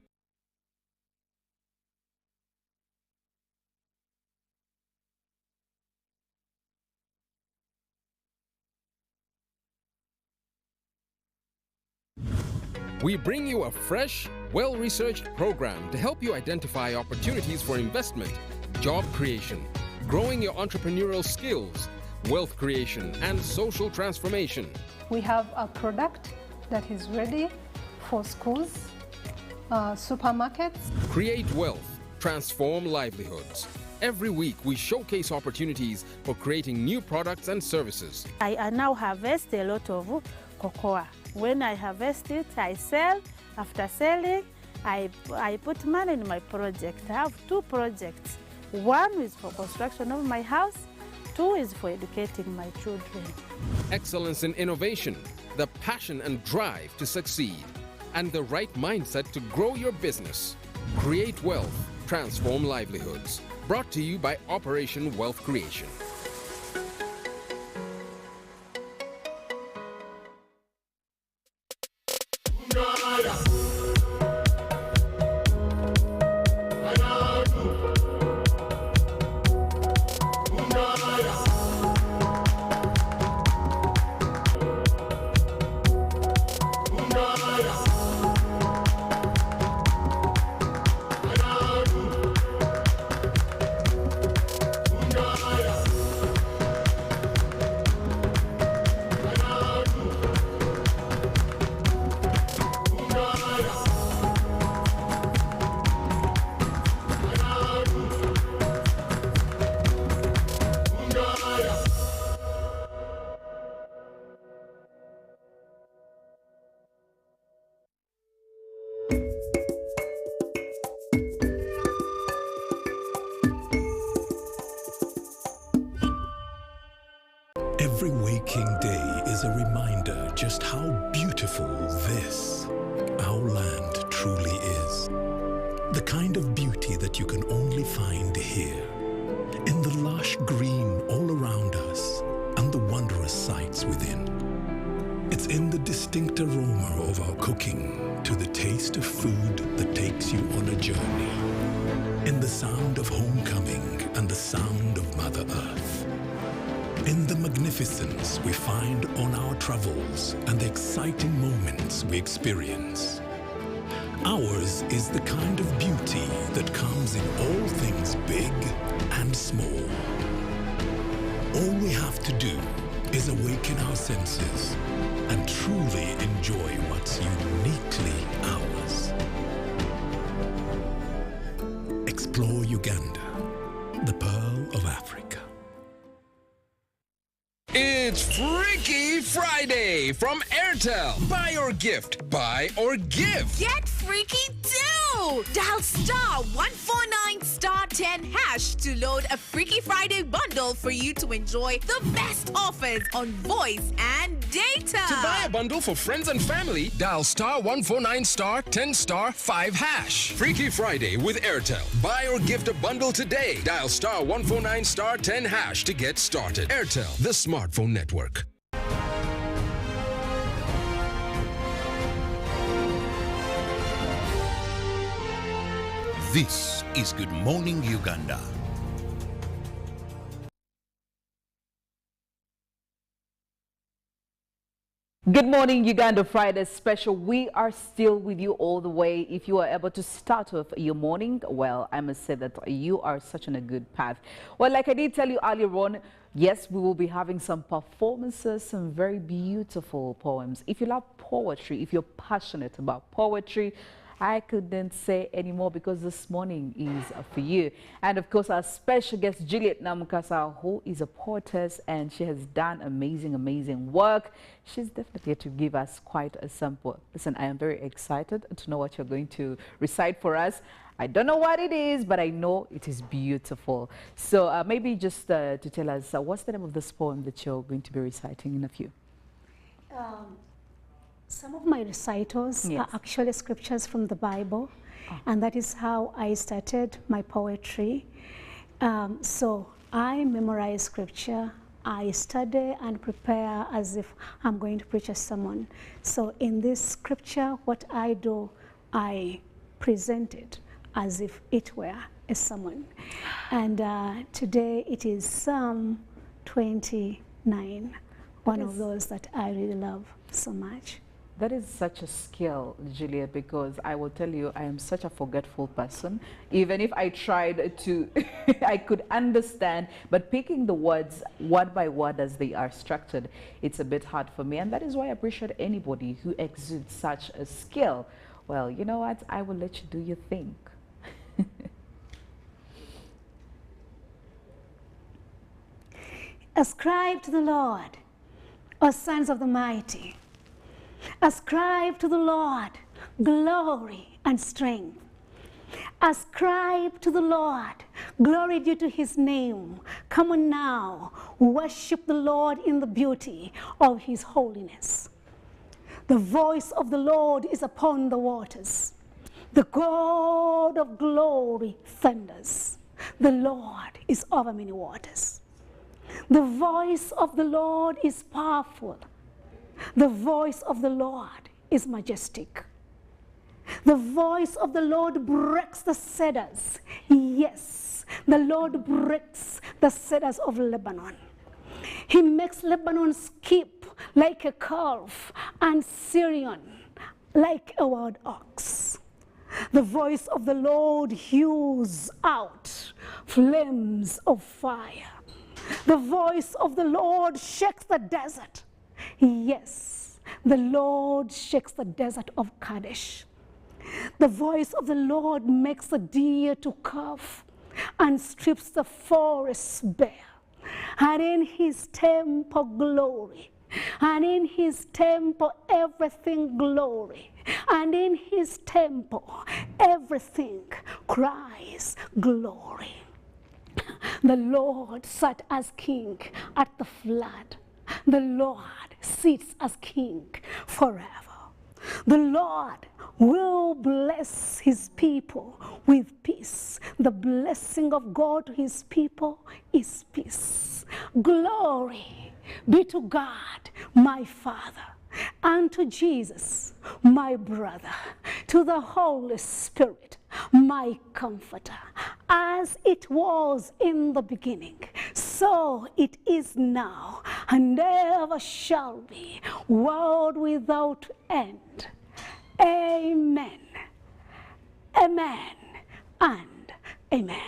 We bring you a fresh, well-researched program to help you identify opportunities for investment, job creation, growing your entrepreneurial skills, wealth creation, and social transformation. We have a product that is ready for schools, supermarkets. Create wealth, transform livelihoods. Every week, we showcase opportunities for creating new products and services. I now harvest a lot of cocoa. When I harvest it, I sell. After selling, I put money in my project. I have 2 projects. 1 is for construction of my house, 2 is for educating my children. Excellence in innovation, the passion and drive to succeed, and the right mindset to grow your business. Create wealth, transform livelihoods. Brought to you by Operation Wealth Creation. Every waking day is a reminder just how beautiful this, our land, truly is. The kind of beauty that you can only find here, in the lush green all around us and the wondrous sights within. It's in the distinct aroma of our cooking to the taste of food that takes you on a journey, in the sound of homecoming and the sound of Mother Earth. In the magnificence we find on our travels and the exciting moments we experience. Ours is the kind of beauty that comes in all things big and small. All we have to do is awaken our senses and truly enjoy what's uniquely ours. Explore Uganda, the pearl of Africa. It's Freaky Friday from Airtel. Buy or gift. Buy or give. Get freaky too! Dial star 149 star 10 hash to load a Freaky Friday bundle for you to enjoy the best offers on voice and data. To buy a bundle for friends and family, dial star 149 star 10 star 5 hash. Freaky Friday with Airtel. Buy or gift a bundle today. Dial star 149 star 10 hash to get started. Airtel, the smartphone network. This is Good Morning Uganda. Good morning, Uganda Friday special. We are still with you all the way. If you are able to start off your morning, well, I must say that you are such on a good path. Well, like I did tell you earlier on, yes, we will be having some performances, some very beautiful poems. If you love poetry, if you're passionate about poetry, I couldn't say anymore because this morning is for you. And of course, our special guest, Juliet Namukasa, who is a poetess and she has done amazing work. She's definitely here to give us quite a sample. Listen, I am very excited to know what you're going to recite for us. I don't know what it is, but I know it is beautiful. So maybe just to tell us, what's the name of this poem that you're going to be reciting in a few? Some of my recitals are actually scriptures from the Bible, and that is how I started my poetry. So I memorize scripture, I study and prepare as if I'm going to preach a sermon. So in this scripture, what I do, I present it as if it were a sermon. And today it is Psalm 29, one of those that I really love so much. That is such a skill, Julia, because I will tell you, I am such a forgetful person. Even if I tried to, I could understand, but picking the words word by word as they are structured, it's a bit hard for me. And that is why I appreciate anybody who exudes such a skill. Well, you know what? I will let you do your thing. Ascribe to the Lord, O sons of the mighty. Ascribe to the Lord glory and strength. Ascribe to the Lord glory due to his name. Come on now, worship the Lord in the beauty of his holiness. The voice of the Lord is upon the waters. The God of glory thunders. The Lord is over many waters. The voice of the Lord is powerful. The voice of the Lord is majestic. The voice of the Lord breaks the cedars. Yes, the Lord breaks the cedars of Lebanon. He makes Lebanon skip like a calf and Syrian like a wild ox. The voice of the Lord hews out flames of fire. The voice of the Lord shakes the desert. Yes, the Lord shakes the desert of Kadesh. The voice of the Lord makes the deer to cough and strips the forests bare. And in his temple glory, and in his temple everything glory, and in his temple everything cries glory. The Lord sat as king at the flood. The Lord sits as king forever. The Lord will bless his people with peace. The blessing of God to his people is peace. Glory be to God, my Father, and to Jesus, my brother, to the Holy Spirit, my comforter, as it was in the beginning, so it is now, and ever shall be, world without end. Amen. Amen and amen.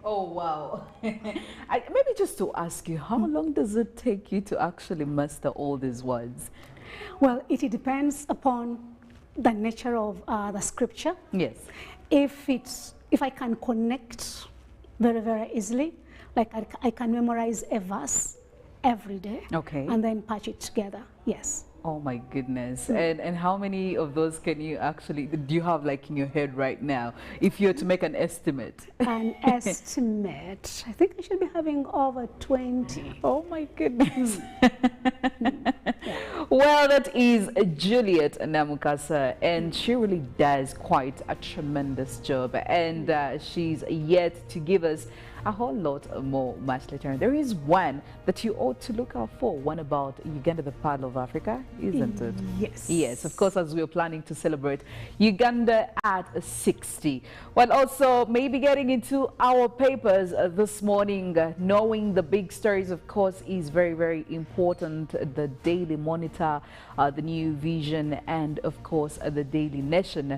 Oh, wow. Maybe just to ask you, how long does it take you to actually master all these words? Well, it depends upon the nature of the scripture. Yes. If I can connect very, very easily, like I can memorize a verse every day. Okay. And then patch it together. Yes. Oh my goodness. And how many of those can you actually, do you have like in your head right now, if you were to make an estimate? An estimate, I think I should be having over 20. Oh my goodness. Well, that is Juliet Namukasa, and she really does quite a tremendous job, and she's yet to give us a whole lot more much later. There is one that you ought to look out for, one about Uganda, the Pearl of Africa, isn't it? Yes. Yes, of course, as we are planning to celebrate Uganda at 60. Well, also maybe getting into our papers this morning, knowing the big stories, of course, is very, very important. The Daily Monitor, the New Vision, and of course, the Daily Nation.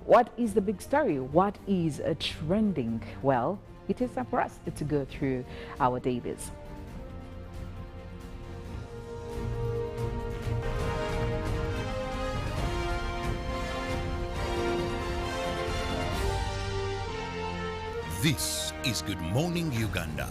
What is the big story? What is trending? Well, it is time for us to go through our dailies. This is Good Morning Uganda.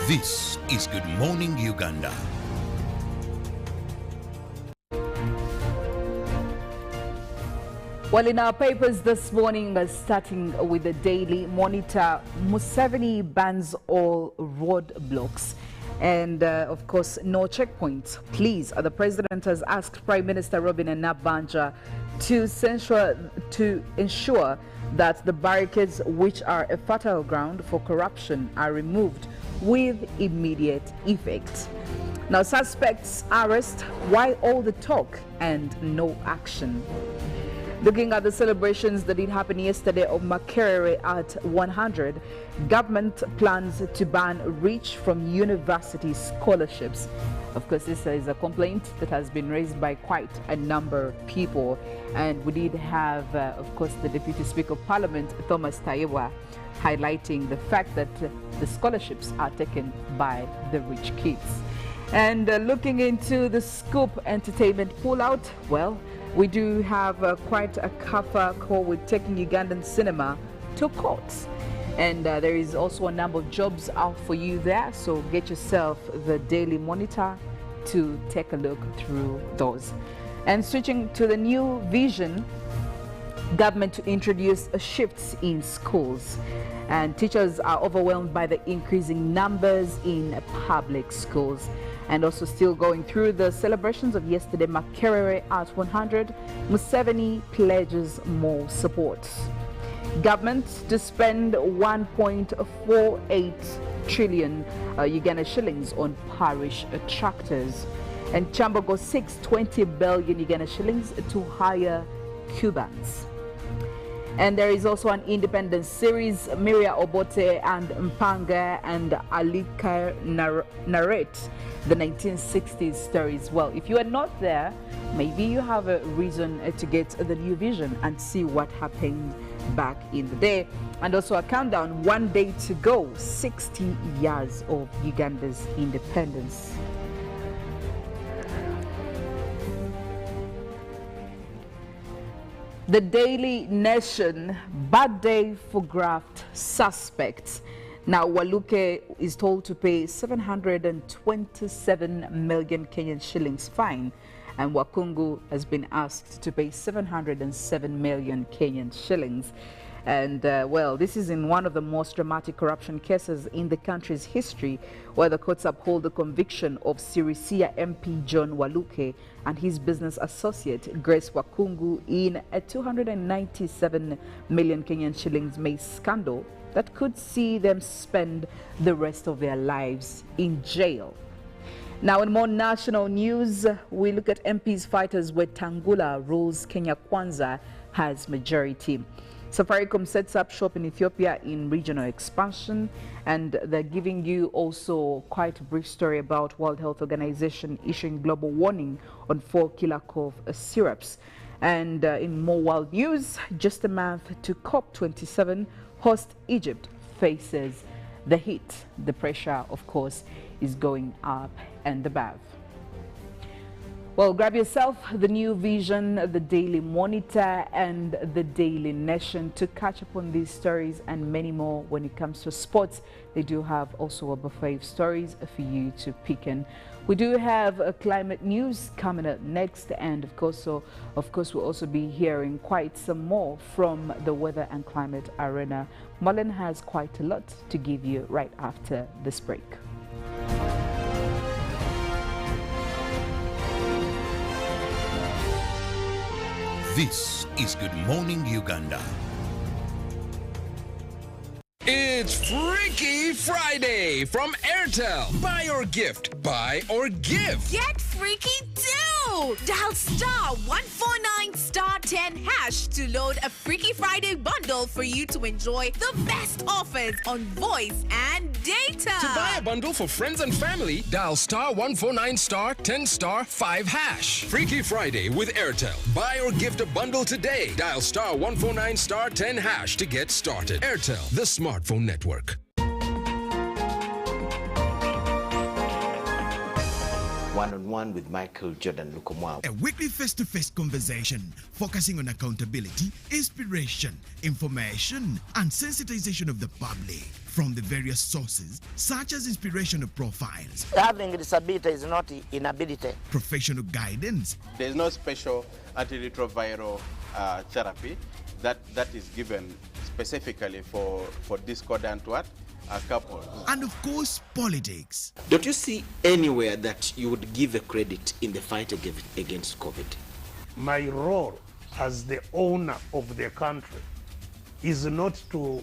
This is Good Morning Uganda. Well, in our papers this morning, starting with the Daily Monitor, Museveni bans all roadblocks and, of course, no checkpoints. Please, the president has asked Prime Minister Robin Nabanja to ensure that the barricades, which are a fertile ground for corruption, are removed with immediate effect. Now, suspects arrest. Why all the talk and no action? Looking at the celebrations that did happen yesterday of Makerere at 100, government plans to ban reach from university scholarships. Of course, this is a complaint that has been raised by quite a number of people. And we did have, of course, the Deputy Speaker of Parliament, Thomas Taiwa, highlighting the fact that the scholarships are taken by the rich kids. And looking into the Scoop Entertainment pullout, well, we do have quite a kaffa call with taking Ugandan cinema to court. And there is also a number of jobs out for you there, so get yourself the Daily Monitor to take a look through those. And switching to the New Vision, government to introduce shifts in schools. And teachers are overwhelmed by the increasing numbers in public schools. And also still going through the celebrations of yesterday, Makerere at 100, Museveni pledges more support. Government to spend 1.48 trillion Uganda shillings on parish tractors. And Chambogo 620 billion Uganda shillings to hire Cubans. And there is also an independent series, Miria Obote and Mpanga and Alika narrate the 1960s stories. Well, if you are not there, maybe you have a reason to get the new vision and see what happened back in the day. And also a countdown, 1 day to go, 60 years of Uganda's independence. The Daily Nation, bad day for graft suspects. Now, Waluke is told to pay 727 million Kenyan shillings fine, and Wakungu has been asked to pay 707 million Kenyan shillings. And well, this is in one of the most dramatic corruption cases in the country's history, where the courts uphold the conviction of Sirisia MP John Waluke and his business associate Grace Wakungu in a 297 million Kenyan shillings maize scandal that could see them spend the rest of their lives in jail. Now, in more national news, we look at MPs fighters where Tangula rules Kenya Kwanza has majority. Safaricom sets up shop in Ethiopia in regional expansion, and they're giving you also quite a brief story about World Health Organization issuing global warning on 4 killer cough syrups. And in more world news, just a month to COP27, host Egypt faces the heat. The pressure, of course, is going up and above. Well, grab yourself the New Vision, the Daily Monitor, and the Daily Nation to catch up on these stories and many more. When it comes to sports, they do have also a buffet of stories for you to pick in. We do have climate news coming up next, and of course, we'll also be hearing quite some more from the weather and climate arena. Mollen has quite a lot to give you right after this break. This is Good Morning Uganda. It's Freaky Friday from Airtel. Buy or gift, buy or give. Get freaky too! Dial *149*10# to load a Freaky Friday bundle for you to enjoy the best offers on voice and data. To buy a bundle for friends and family, dial *149*10*5#. Freaky Friday with Airtel. Buy or gift a bundle today. Dial *149*10# to get started. Airtel, the smartphone network. One-on-one with Michael Jordan Lukomwa. A weekly face-to-face conversation focusing on accountability, inspiration, information, and sensitization of the public from the various sources, such as inspirational profiles. Having a disability is not inability. Professional guidance. There is no special antiretroviral therapy that is given specifically for discordant couples. And of course, politics. Don't you see anywhere that you would give a credit in the fight against COVID? My role as the owner of the country is not to,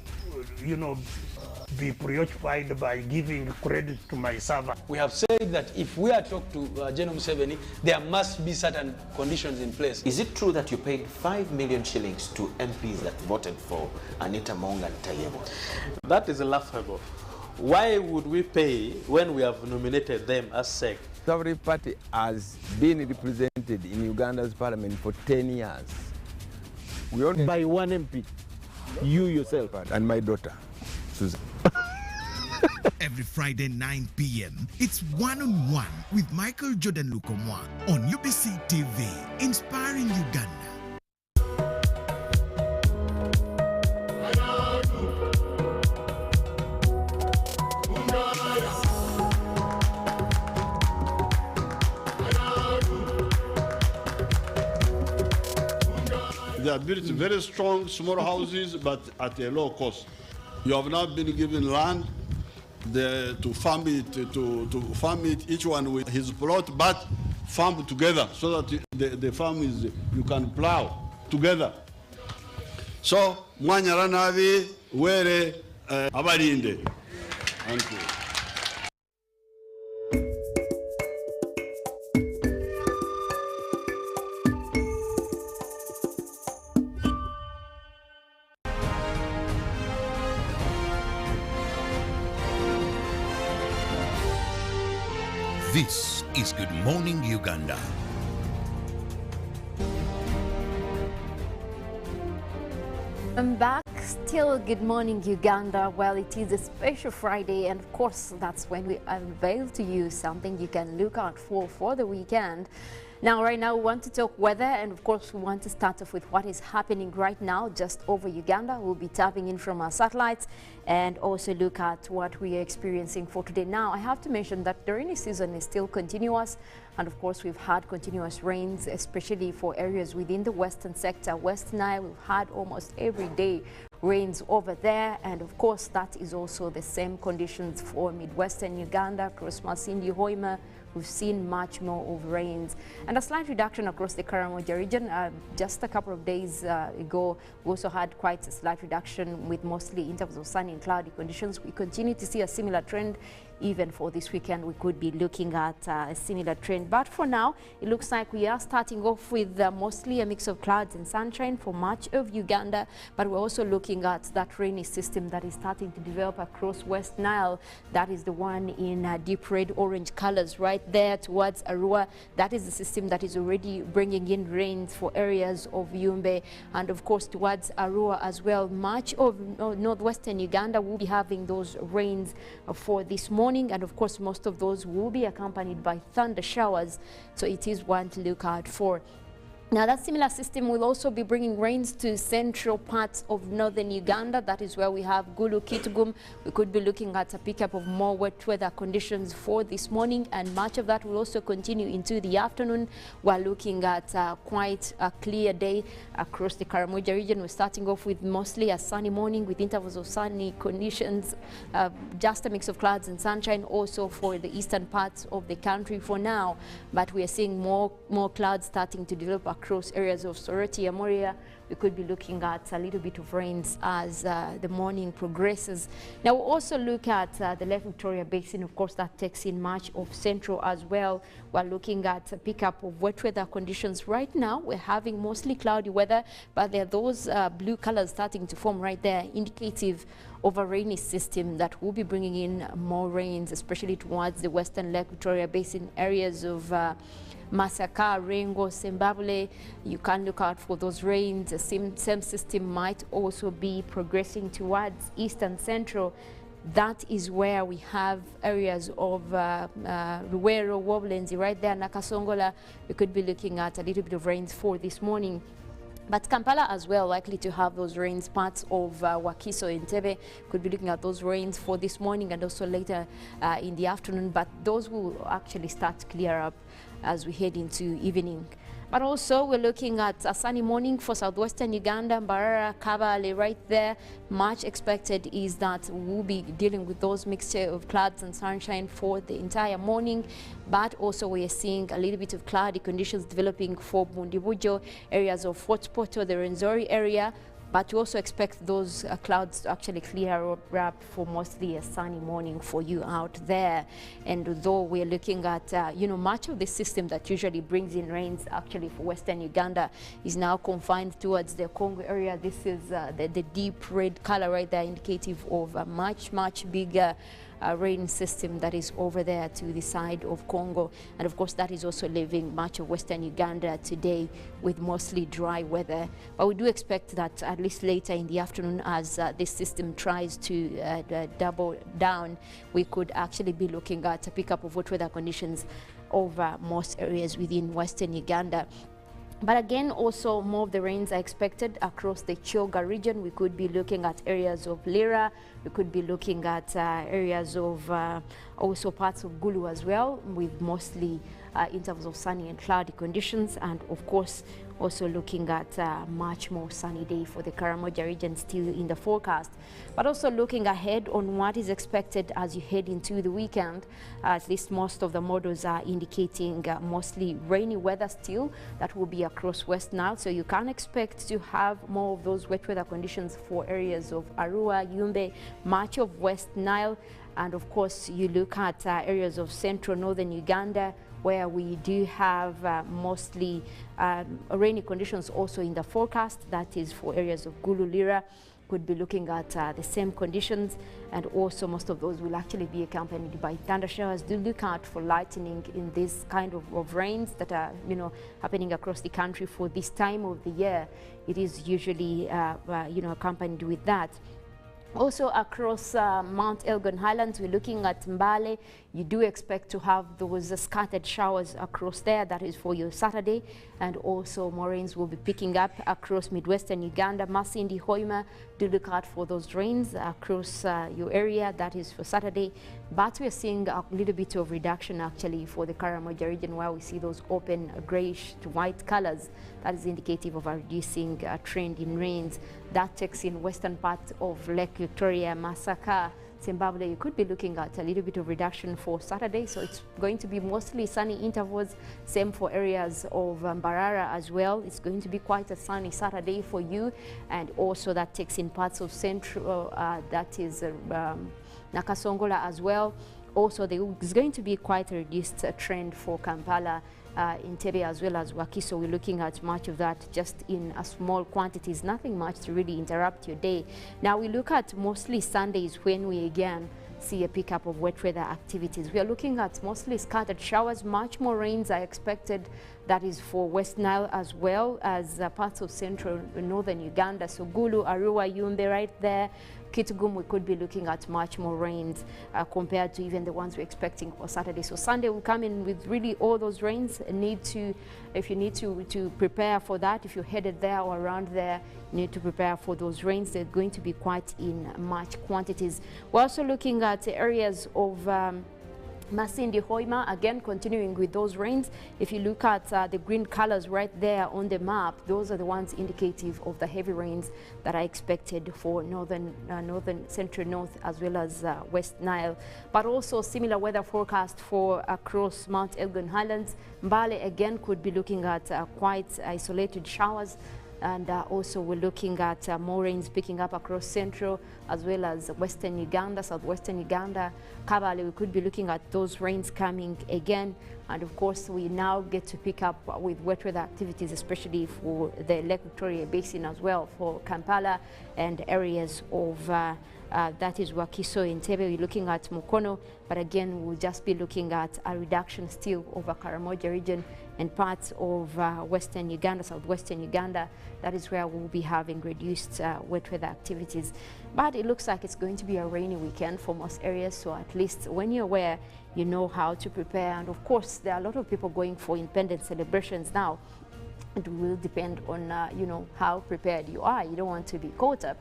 be preoccupied by giving credit to my servant. We have said that if we are to talk to General Museveni, there must be certain conditions in place. Is it true that you paid 5 million shillings to MPs that voted for Mollen and Kirabo? That is laughable. Why would we pay when we have nominated them as SEC? Every party has been represented in Uganda's parliament for 10 years. We only by one MP, you yourself and my daughter, Susan. Every Friday 9 p.m. it's One-on-One with Michael Jordan Lukomwa on UBC TV, inspiring Uganda. They are built very strong, small houses, but at a low cost. You have not been given land, to farm it, each one with his plot, but farm together so that the farm is, you can plow together. So, mwanyara navi were abalinde. Thank you. This is Good Morning Uganda. I'm back. Still Good Morning Uganda. Well, it is a special Friday, and of course that's when we unveil to you something you can look out for the weekend. Now, right now, we want to talk weather, and of course, we want to start off with what is happening right now just over Uganda. We'll be tapping in from our satellites and also look at what we are experiencing for today. Now, I have to mention that the rainy season is still continuous, and of course, we've had continuous rains, especially for areas within the western sector. West Nile, we've had almost every day rains over there, and of course, that is also the same conditions for Midwestern Uganda, across Masindi, Hoima. We've seen much more of rains and a slight reduction across the Kirabo region. Just a couple of days ago, we also had quite a slight reduction with mostly intervals of sunny and cloudy conditions. We continue to see a similar trend. Even for this weekend, we could be looking at a similar trend. But for now, it looks like we are starting off with mostly a mix of clouds and sunshine for much of Uganda. But we're also looking at that rainy system that is starting to develop across West Nile. That is the one in deep red orange colors right there towards Arua. That is the system that is already bringing in rains for areas of Yumbe and of course towards Arua as well. Much of northwestern Uganda will be having those rains for this morning, and of course most of those will be accompanied by thunder showers, so it is one to look out for. Now, that similar system will also be bringing rains to central parts of northern Uganda. That is where we have Gulu, Kitgum. We could be looking at a pickup of more wet weather conditions for this morning, and much of that will also continue into the afternoon. We're looking at quite a clear day across the Kirabo region. We're starting off with mostly a sunny morning with intervals of sunny conditions, just a mix of clouds and sunshine also for the eastern parts of the country for now. But we are seeing more clouds starting to develop across areas of Soroti, Amoria. We could be looking at a little bit of rains as the morning progresses. Now, we'll also look at the Lake Victoria Basin. Of course, that takes in much of central as well. We're looking at a pickup of wet weather conditions. Right now, we're having mostly cloudy weather, but there are those blue colors starting to form right there, indicative of a rainy system that will be bringing in more rains, especially towards the western Lake Victoria Basin areas of Masaka, Rengo, Zimbabwe. You can look out for those rains. The same system might also be progressing towards eastern central. That is where we have areas of Ruwero, Woblenzi, right there, Nakasongola. We could be looking at a little bit of rains for this morning. But Kampala as well likely to have those rains. Parts of Wakiso and Entebbe could be looking at those rains for this morning and also later in the afternoon. But those will actually start to clear up as we head into evening. But also we're looking at a sunny morning for southwestern Uganda, Mbarara, Kabale right there. Much expected is that we'll be dealing with those mixture of clouds and sunshine for the entire morning. But also we are seeing a little bit of cloudy conditions developing for Bundibujo, areas of Fort Poto, the Renzori area. But we also expect those clouds to actually clear up for mostly a sunny morning for you out there. And though we're looking at, much of the system that usually brings in rains actually for Western Uganda is now confined towards the Congo area. This is the deep red color right there, indicative of a much bigger rain system that is over there to the side of Congo. And of course, that is also leaving much of Western Uganda today with mostly dry weather. But we do expect that at least later in the afternoon, as this system tries to double down, we could actually be looking at a pickup of wet weather conditions over most areas within Western Uganda. But again, also more of the rains are expected across the Kyoga region. We could be looking at areas of Lira. We could be looking at areas of also parts of Gulu as well, with mostly intervals of sunny and cloudy conditions, and of course also looking at much more sunny day for the Karamoja region still in the forecast. But also looking ahead on what is expected as you head into the weekend, at least most of the models are indicating mostly rainy weather still that will be across West Nile. So you can expect to have more of those wet weather conditions for areas of Arua, Yumbe, much of West Nile. And of course, you look at areas of central northern Uganda, where we do have mostly rainy conditions also in the forecast. That is for areas of Gulu, Lira. Could be looking at the same conditions, and also most of those will actually be accompanied by thunder showers. Do look out for lightning in this kind of rains that are, you know, happening across the country for this time of the year. It is usually, you know, accompanied with that. Also across Mount Elgon Highlands, we're looking at Mbale. You do expect to have those scattered showers across there. That is for your Saturday. And also more rains will be picking up across Midwestern Uganda, Masindi, Hoima. Do look out for those rains across your area. That is for Saturday. But we are seeing a little bit of reduction actually for the Karamoja region, where we see those open grayish to white colors. That is indicative of a reducing trend in rains. That takes in western part of Lake Victoria, Masaka, Zimbabwe. You could be looking at a little bit of reduction for Saturday, so it's going to be mostly sunny intervals. Same for areas of Mbarara as well. It's going to be quite a sunny Saturday for you, and also that takes in parts of central, that is Nakasongola as well. Also, there is going to be quite a reduced trend for Kampala, Entebbe as well as Wakiso. We're looking at much of that just in small quantities, nothing much to really interrupt your day. Now we look at mostly Sundays when we again see a pickup of wet weather activities. We are looking at mostly scattered showers. Much more rains are expected. That is for West Nile as well as parts of central northern Uganda. So Gulu, Arua, Yumbe right there. Kitgum, we could be looking at much more rains compared to even the ones we're expecting for Saturday. So Sunday will come in with really all those rains. If you need to prepare for that, if you're headed there or around there, you need to prepare for those rains. They're going to be quite in much quantities. We're also looking at areas of Masindi, Hoima, again continuing with those rains. If you look at the green colors right there on the map, those are the ones indicative of the heavy rains that are expected for northern, central north as well as West Nile. But also similar weather forecast for across Mount Elgon Highlands. Mbale again could be looking at quite isolated showers. And also we're looking at more rains picking up across central as well as western Uganda, southwestern Uganda. Kabale, we could be looking at those rains coming again. And of course, we now get to pick up with wet weather activities, especially for the Lake Victoria Basin as well, for Kampala and areas of that is Wakiso, Entebbe. We're looking at Mukono, but again, we'll just be looking at a reduction still over Karamoja region and parts of western Uganda, southwestern Uganda. That is where we'll be having reduced wet weather activities. But it looks like it's going to be a rainy weekend for most areas, so at least when you're aware, you know how to prepare. And of course, there are a lot of people going for independence celebrations now. It will depend on, you know, how prepared you are. You don't want to be caught up.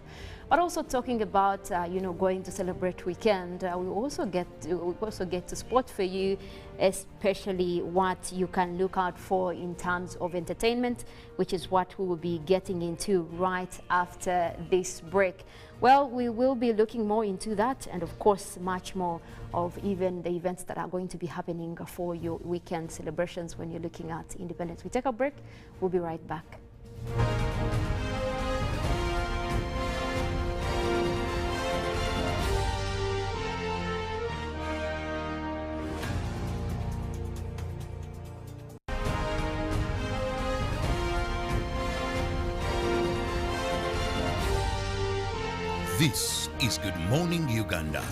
But also talking about, you know, going to celebrate weekend, we also get to spot for you, especially what you can look out for in terms of entertainment, which is what we will be getting into right after this break. Well, we will be looking more into that, and of course, much more of even the events that are going to be happening for your weekend celebrations when you're looking at independence. We take a break. We'll be right back. This is Good Morning Uganda.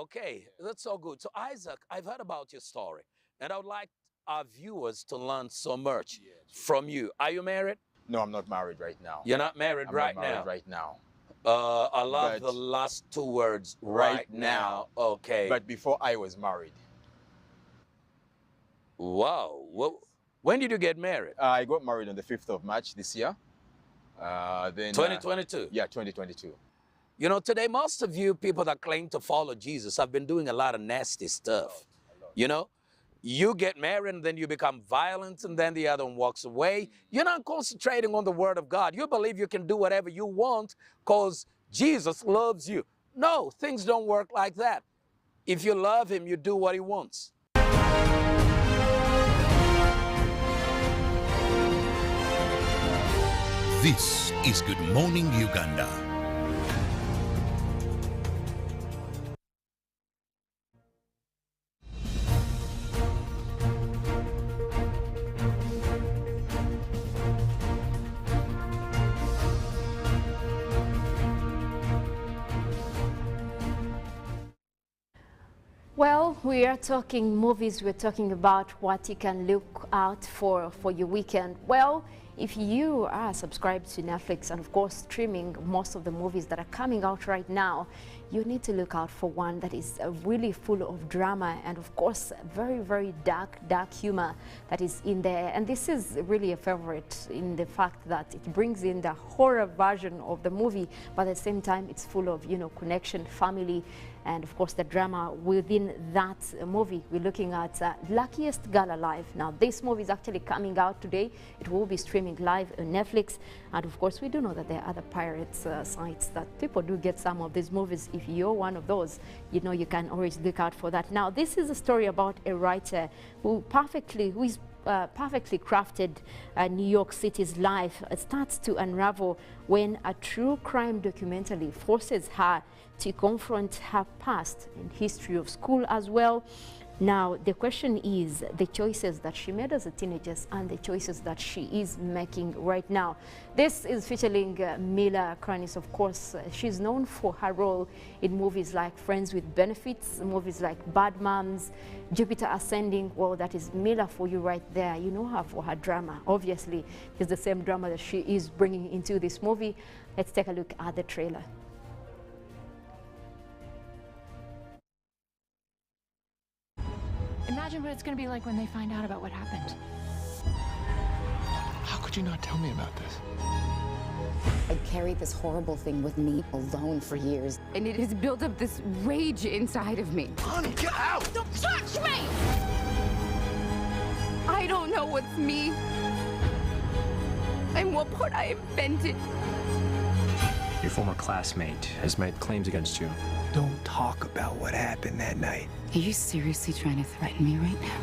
Okay, that's so good. So Isaac, I've heard about your story, and I would like our viewers to learn so much from you. Are you married? No, I'm not married right now. You're not married I'm right not married now? right now. I love But the last two words, right now. Okay. But before I was married. Wow. Well, when did you get married? I got married on the 5th of March this year. Then 2022? Yeah, 2022. You know, today, most of you people that claim to follow Jesus have been doing a lot of nasty stuff. You know, you get married and then you become violent and then the other one walks away. You're not concentrating on the word of God. You believe you can do whatever you want because Jesus loves you. No, things don't work like that. If you love him, you do what he wants. This is Good Morning Uganda. Well, we are talking movies. We're talking about what you can look out for your weekend. Well, if you are subscribed to Netflix and of course streaming most of the movies that are coming out right now, you need to look out for one that is really full of drama and of course very, very dark humor that is in there. And this is really a favorite in the fact that it brings in the horror version of the movie, but at the same time it's full of, you know, connection, family, and of course the drama within that movie. We're looking at Luckiest Girl Alive. Now this movie is actually coming out today. It will be streaming live on Netflix, and of course we do know that there are other pirates sites that people do get some of these movies. If you're one of those, you know, you can always look out for that. Now this is a story about a writer who is perfectly crafted New York City's life starts to unravel when a true crime documentary forces her to confront her past and history of school as well. Now, the question is the choices that she made as a teenager and the choices that she is making right now. This is featuring Mila Kunis, of course. She's known for her role in movies like Friends with Benefits, movies like Bad Moms, Jupiter Ascending. Well, that is Mila for you right there. You know her for her drama. Obviously, it's the same drama that she is bringing into this movie. Let's take a look at the trailer. Imagine what it's going to be like when they find out about what happened. How could you not tell me about this? I carried this horrible thing with me alone for years. And it has built up this rage inside of me. Honey, get out! Don't touch me! I don't know what's me and what part I invented. Your former classmate has made claims against you. Don't talk about what happened that night. Are you seriously trying to threaten me right now?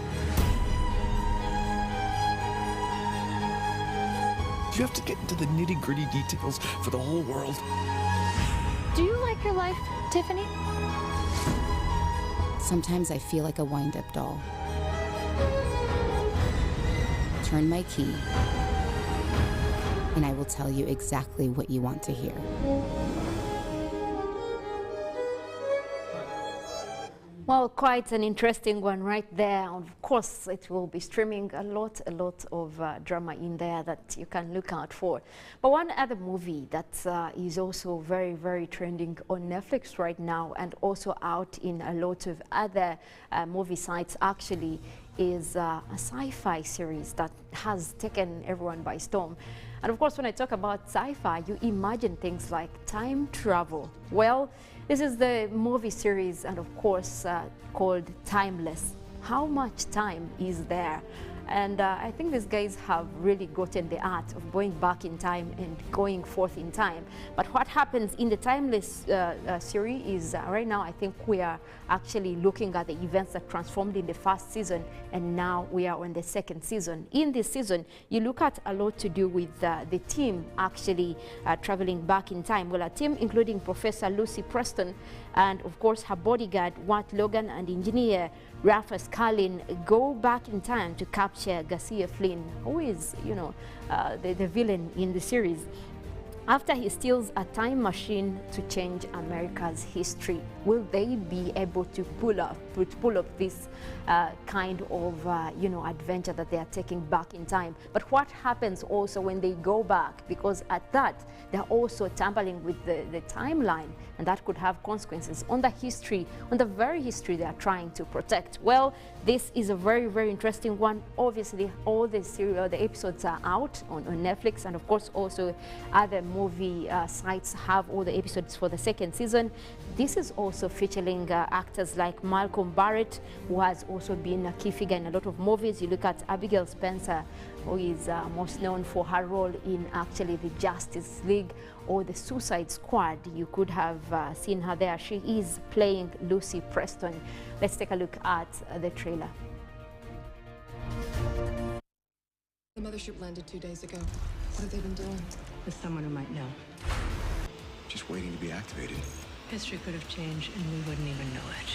Do you have to get into the nitty-gritty details for the whole world? Do you like your life, Tiffany? Sometimes I feel like a wind-up doll. Turn my key, and I will tell you exactly what you want to hear. Well, quite an interesting one right there. Of course, it will be streaming a lot of drama in there that you can look out for. But one other movie that is also very, very trending on Netflix right now and also out in a lot of other movie sites actually is a sci-fi series that has taken everyone by storm. And of course, when I talk about sci-fi, you imagine things like time travel. Well, this is the movie series and of course called Timeless. How much time is there? And I think these guys have really gotten the art of going back in time and going forth in time. But what happens in the Timeless series is right now I think we are actually looking at the events that transformed in the first season, and now we are on the second season. In this season, you look at a lot to do with the team actually traveling back in time. Well, a team including Professor Lucy Preston and of course her bodyguard Watt Logan and engineer Rufus Carlin go back in time to capture Garcia Flynn, who is, you know, the villain in the series. After he steals a time machine to change America's history, will they be able to pull up this kind of adventure that they are taking back in time? But what happens also when they go back? Because at that, they're also tampering with the timeline, and that could have consequences on the history, on the very history they are trying to protect. Well, this is a very, very interesting one. Obviously, all the episodes are out on Netflix, and of course also other movie sites have all the episodes for the second season. This is also featuring actors like Malcolm Barrett, who has also been a key figure in a lot of movies. You look at Abigail Spencer, who is most known for her role in actually the Justice League or the Suicide Squad. You could have seen her there. She is playing Lucy Preston. Let's take a look at the trailer. The mothership landed 2 days ago. What have they been doing? With someone who might know. Just waiting to be activated. History could have changed and we wouldn't even know it.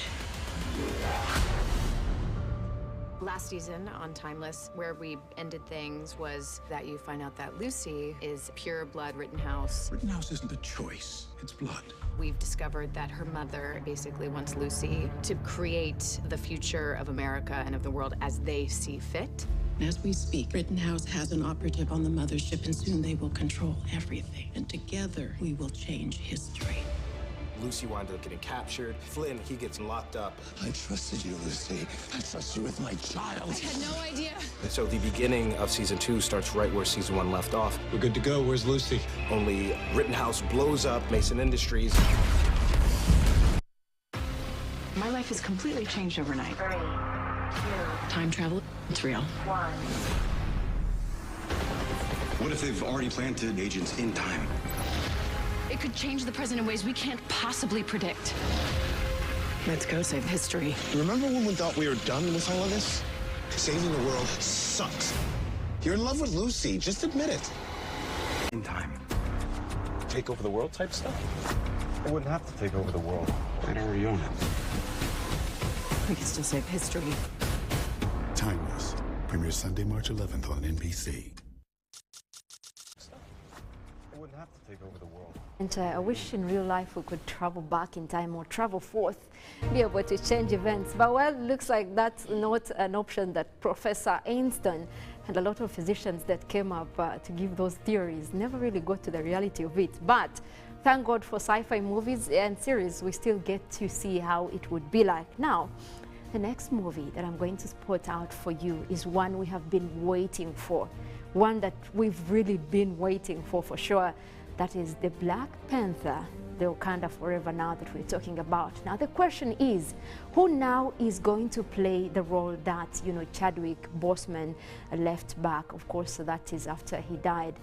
Last season on Timeless, where we ended things was that you find out that Lucy is pure blood Rittenhouse. Rittenhouse isn't a choice, it's blood. We've discovered that her mother basically wants Lucy to create the future of America and of the world as they see fit. As we speak, Rittenhouse has an operative on the mothership, and soon they will control everything. And together, we will change history. Lucy winds up getting captured. Flynn, he gets locked up. I trusted you, Lucy. I trust you with my child. I had no idea. And so the beginning of season 2 starts right where season 1 left off. We're good to go. Where's Lucy? Only Rittenhouse blows up Mason Industries. My life has completely changed overnight. 3, 2, Time travel, it's real. 1. What if they've already planted agents in time? It could change the present in ways we can't possibly predict. Let's go save history. Remember when we thought we were done with all of this? Saving the world sucks. You're in love with Lucy. Just admit it. In time. Take over the world type stuff? I wouldn't have to take over the world. I'd already own it. We can still save history. Timeless. Premieres Sunday, March 11th on NBC. I wouldn't have to take over the world. And I wish in real life we could travel back in time or travel forth, be able to change events. But well, it looks like that's not an option that Professor Einstein and a lot of physicians that came up to give those theories never really got to the reality of it. But thank God for sci-fi movies and series, we still get to see how it would be like. Now, the next movie that I'm going to put out for you is one we have been waiting for, one that we've really been waiting for sure. That is the Black Panther, the Wakanda Forever now that we're talking about. Now the question is, who now is going to play the role that, Chadwick Boseman left back? Of course, that is after he died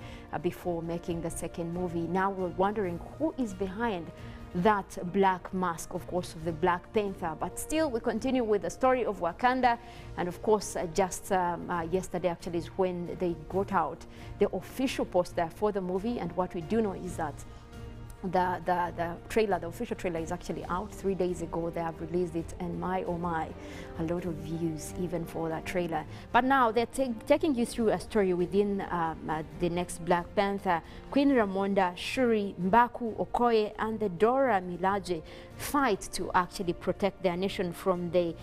before making the second movie. Now we're wondering who is behind that black mask, of course, of the Black Panther. But still, we continue with the story of Wakanda. And of course, just yesterday actually is when they got out the official poster for the movie. And what we do know is that the official trailer is actually out 3 days ago. They have released it, and my oh my, a lot of views even for that trailer. But now they're taking you through a story within the next Black Panther. Queen Ramonda, Shuri, Mbaku, Okoye, and the Dora Milaje fight to actually protect their nation from the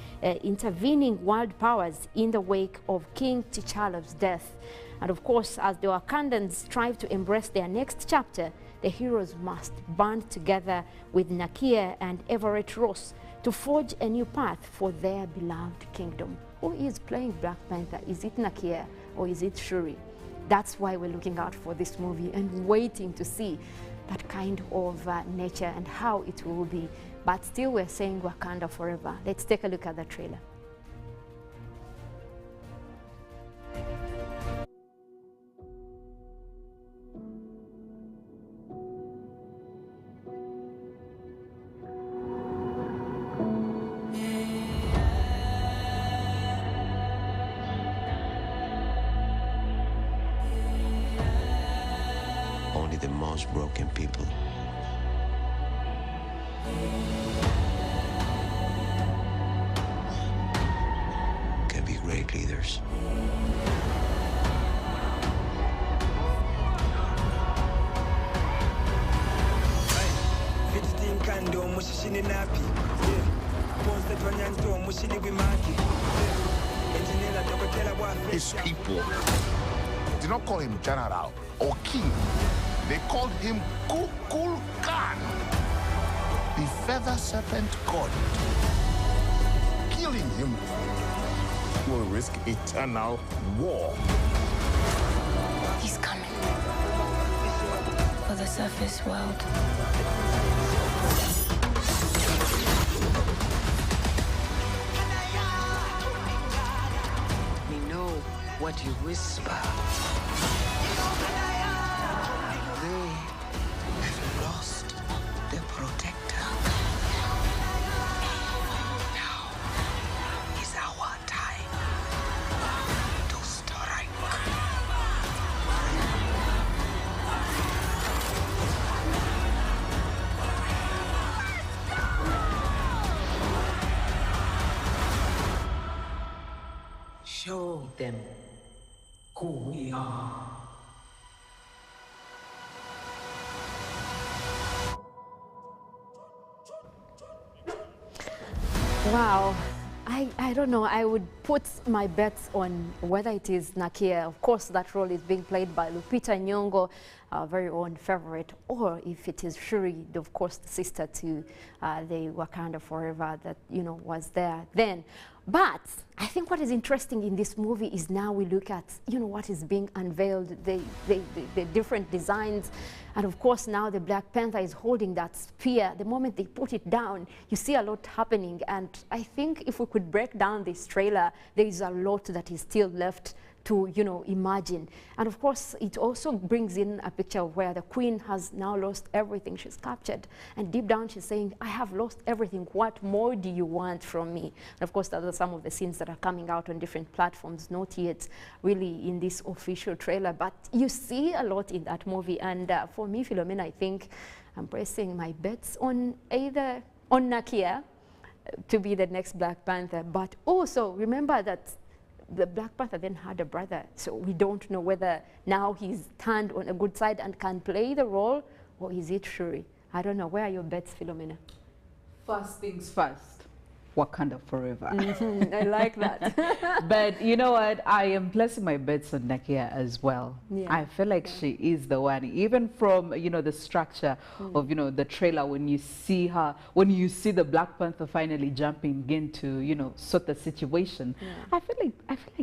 intervening world powers in the wake of King T'Challa's death. And of course, as the Wakandans strive to embrace their next chapter, the heroes must band together with Nakia and Everett Ross to forge a new path for their beloved kingdom. Who is playing Black Panther? Is it Nakia or is it Shuri? That's why we're looking out for this movie and waiting to see that kind of nature and how it will be. But still, we're saying Wakanda forever. Let's take a look at the trailer. Only the most broken people can be great leaders. His people did not call him general or king. They called him Kukulkan, the feather serpent god. Killing him will risk eternal war. He's coming for the surface world. We know what you whisper. They have lost their protector. Now is our time to strike. Show them who we are. Wow. I don't know. I would put my bets on whether it is Nakia. Of course, that role is being played by Lupita Nyong'o, our very own favorite, or if it is Shuri, of course, the sister to the Wakanda Forever that, you know, was there then. But I think what is interesting in this movie is now we look at, you know, what is being unveiled, the different designs. And of course, now the Black Panther is holding that spear. The moment they put it down, you see a lot happening. And I think if we could break down this trailer, there is a lot that is still left to, you know, imagine. And of course, it also brings in a picture of where the queen has now lost everything. She's captured. And deep down, she's saying, I have lost everything. What more do you want from me? And of course, those are some of the scenes that are coming out on different platforms, not yet really in this official trailer. But you see a lot in that movie. And for me, Philomena, I think I'm placing my bets on either on Nakia to be the next Black Panther. But also, remember that the Black Panther then had a brother, so we don't know whether now he's turned on a good side and can play the role, or is it Shuri? I don't know. Where are your bets, Philomena? First things first, Wakanda Forever. I like that. But you know what? I am placing my bets on Nakia as well. Yeah. I feel like she is the one. Even from, you know, the structure of, you know, the trailer, when you see her, when you see the Black Panther finally jumping in to, you know, sort the situation, I feel like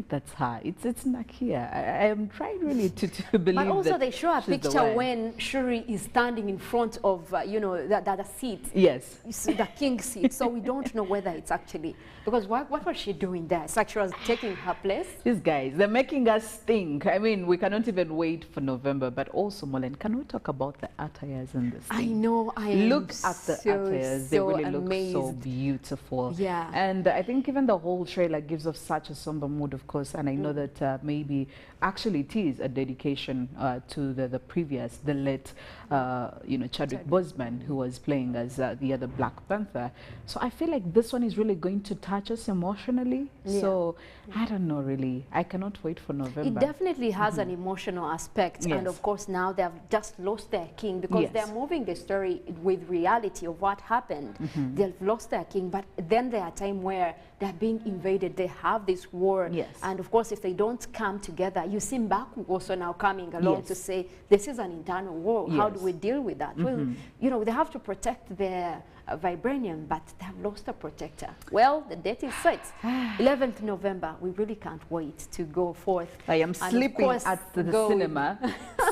that's her. It's Nakia. I am trying really to believe that. But also they show a she's the picture one. when Shuri is standing in front of, you know, the seat. Yes. You see the king's seat. So we don't know whether it's actually, because what was she doing there? It's like she was taking her place. These guys, they're making us think. I mean, we cannot even wait for November. But also, Mollen, can we talk about the attires in this thing? I know. Look at the attires. They really look so beautiful. Yeah. And I think even the whole trailer gives off such a somber mood, of course. And I know that maybe actually it is a dedication to the previous, the late, you know, Chadwick Boseman, who was playing as the other Black Panther. So I feel like this one is really going to touch us emotionally. Yeah. So I don't know, really. I cannot wait for November. It definitely has an emotional aspect. Yes. And of course, now they have just lost their king because they're moving the story with reality of what happened. They've lost their king, but then there are times where they're being invaded. They have this war. Yes. And of course, if they don't come together, you see Mbaku also now coming along to say, this is an internal war. How do we deal with that? Well, you know, they have to protect their vibranium, but they have lost a protector. Well, the date is set. 11th November. We really can't wait to go forth. I am sleeping at the cinema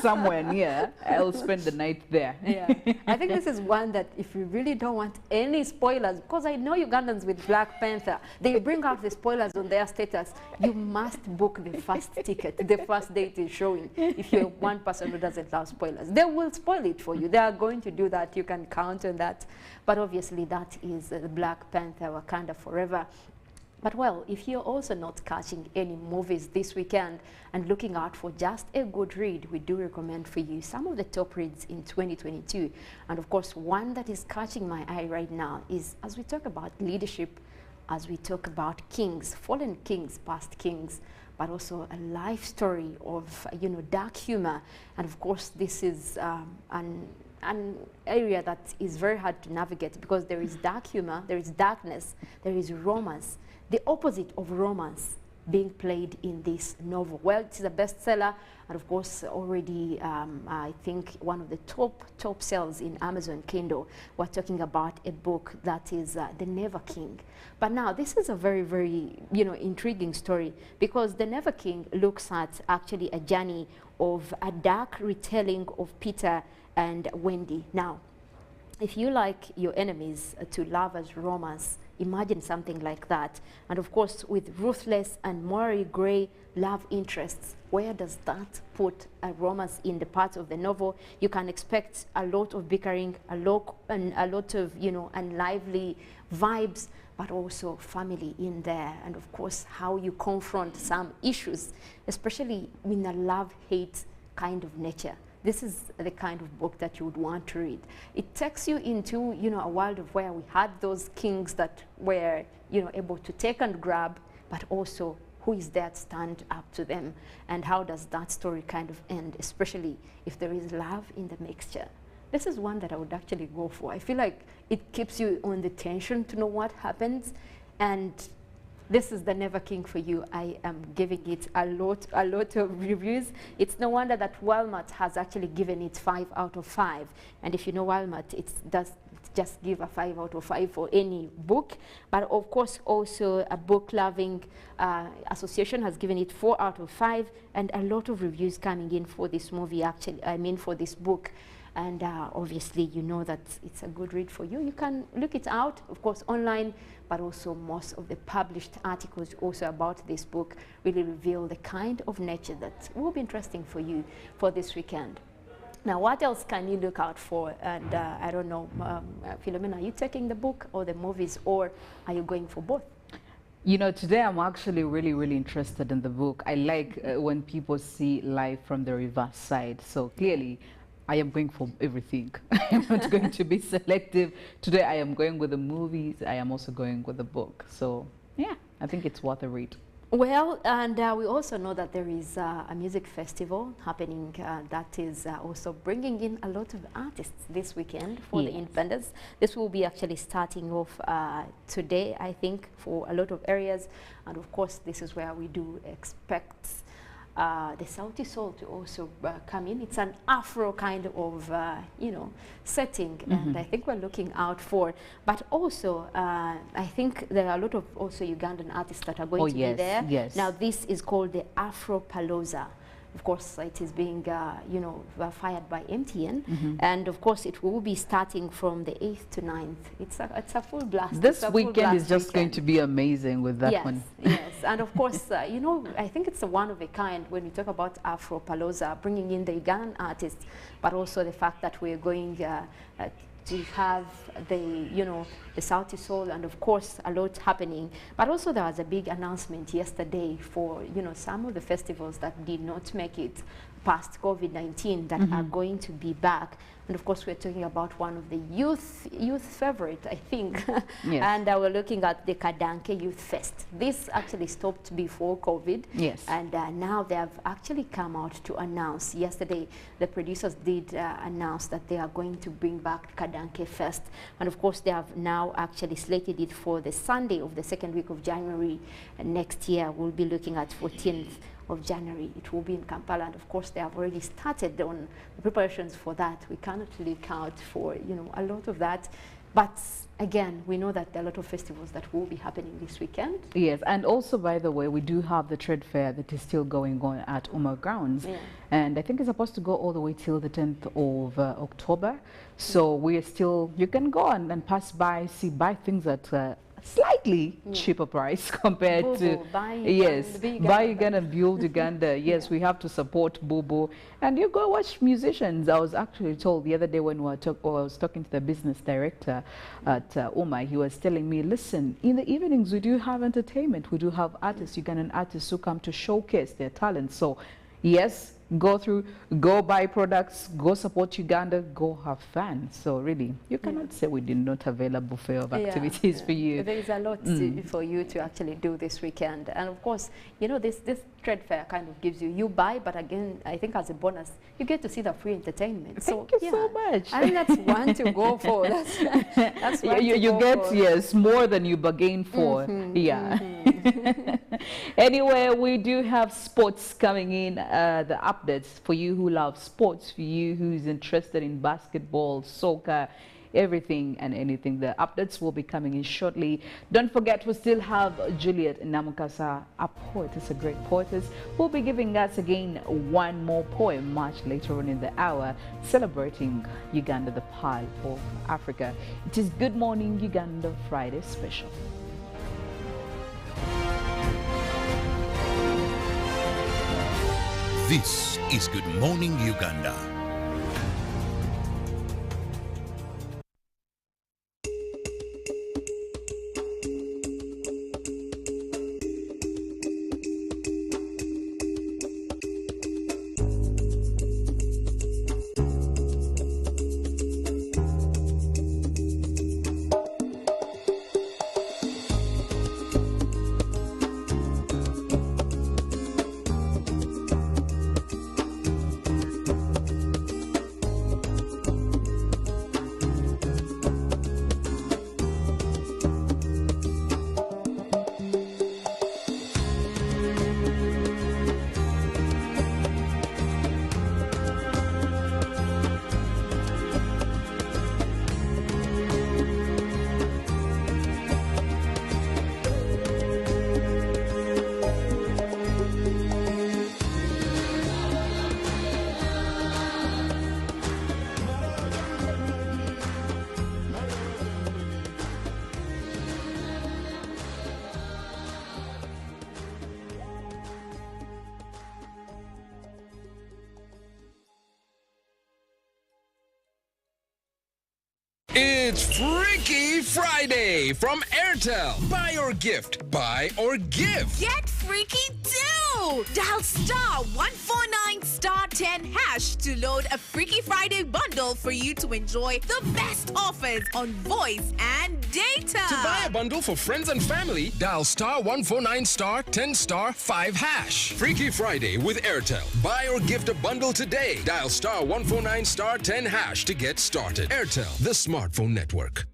somewhere near. I'll spend the night there. Yeah. I think this is one that if you really don't want any spoilers, because I know Ugandans with Black Panther, they bring out the spoilers on their status. You must book the first ticket, the first day it is showing. If you're one person who doesn't love spoilers, they will spoil it for you. They are going to do that. You can count on that. But obviously that is the Black Panther, Wakanda Forever. But well, if you're also not catching any movies this weekend and looking out for just a good read, we do recommend for you some of the top reads in 2022. And of course, one that is catching my eye right now is, as we talk about leadership, as we talk about kings, fallen kings, past kings, but also a life story of, you know, dark humor. And of course, this is an area that is very hard to navigate because there is dark humor, there is darkness, there is romance. The opposite of romance being played in this novel. Well, it's a bestseller, and of course, already I think one of the top sales in Amazon Kindle. We're talking about a book that is The Never King. But now, this is a very, very intriguing story because The Never King looks at actually a journey of a dark retelling of Peter and Wendy. Now, if you like your enemies to love as romance, imagine something like that. And of course, with ruthless and morally grey love interests, where does that put a romance in the part of the novel? You can expect a lot of bickering, a lot of, unlively vibes, but also family in there. And of course, how you confront some issues, especially in a love-hate kind of nature. This is the kind of book that you would want to read. It takes you into, a world of where we had those kings that were, able to take and grab, but also who is there to stand up to them, and how does that story kind of end, especially if there is love in the mixture. This is one that I would actually go for. I feel like it keeps you on the tension to know what happens, and this is The Never King for you. I am giving it a lot of reviews. It's no wonder that Walmart has actually given it 5 out of 5. And if you know Walmart, it does just give a 5 out of 5 for any book. But of course, also a book-loving association has given it 4 out of 5, and a lot of reviews coming in for this movie, for this book. And obviously, you know that it's a good read for you. You can look it out, of course, online, but also most of the published articles also about this book really reveal the kind of nature that will be interesting for you for this weekend. Now, what else can you look out for? And I don't know, Philomena, are you taking the book or the movies, or are you going for both? Today I'm actually really interested in the book. I like when people see life from the reverse side. So clearly, I am going for everything. I am not going to be selective. Today I am going with the movies. I am also going with the book. So yeah, I think it's worth a read. Well, and we also know that there is a music festival happening that is also bringing in a lot of artists this weekend for the independents. This will be actually starting off today, I think, for a lot of areas. And of course, this is where we do expect the Sauti Soul to also come in. It's an Afro kind of, setting, and I think we're looking out for. But also, I think there are a lot of also Ugandan artists that are going to be there. Yes. Now, this is called the Afro Palooza. Of course, it is being, fired by MTN. And of course, it will be starting from the 8th to 9th. It's a full blast. This weekend is just going to be amazing with that one. Yes, and of course, I think it's a one of a kind when we talk about Afro Palooza, bringing in the Ugandan artists, but also the fact that we're going to have the Sauti Soul, and of course a lot happening. But also there was a big announcement yesterday for some of the festivals that did not make it past COVID-19 that are going to be back. And of course, we're talking about one of the youth favorite, I think. Yes. And we're looking at the Kadanke Youth Fest. This actually stopped before COVID. Yes. And now they have actually come out to announce. Yesterday, the producers did announce that they are going to bring back Kadanke Fest. And of course, they have now actually slated it for the Sunday of the second week of January. And next year, we'll be looking at 14th of January. It will be in Kampala, and of course they have already started on the preparations for that. We cannot look out for a lot of that, but again, we know that there are a lot of festivals that will be happening this weekend. Yes, and also, by the way, we do have the trade fair that is still going on at Umar Grounds, and I think it's supposed to go all the way till the 10th of October. So we are still, you can go and pass by, buy things at slightly cheaper price compared to buy Uganda and build Uganda. Yes, we have to support Bubu, and you go watch musicians. I was actually told the other day when I was talking to the business director at Umar, he was telling me, listen, in the evenings we do have entertainment, we do have artists, Ugandan artists who come to showcase their talent. So yes, go buy products, go support Uganda, go have fun. So really, you cannot say we did not avail a buffet of activities for you. There is a lot for you to actually do this weekend. And of course, you know, this trade fair kind of gives you buy, but again, I think as a bonus, you get to see the free entertainment. Thank you so much. I think that's one to go for. That's one you get, yes, more than you bargain for. Anyway, we do have sports coming in, the updates for you who love sports, for you who's interested in basketball, soccer, everything and anything. The updates will be coming in shortly. Don't forget, we still have Juliet Namukasa, a poetess, a great poetess, who will be giving us again one more poem much later on in the hour, celebrating Uganda, the Pearl of Africa. It is Good Morning Uganda Friday special. This is Good Morning Uganda. It's Freaky Friday from Airtel. Buy or gift. Buy or give. Get freaky too! Dial *149*10# to load a Freaky Friday bundle for you to enjoy the best offers on voice and data. To buy a bundle for friends and family, dial *149*10*5#. Freaky Friday with Airtel. Buy or gift a bundle today. Dial *149*10# to get started. Airtel, the smartphone network.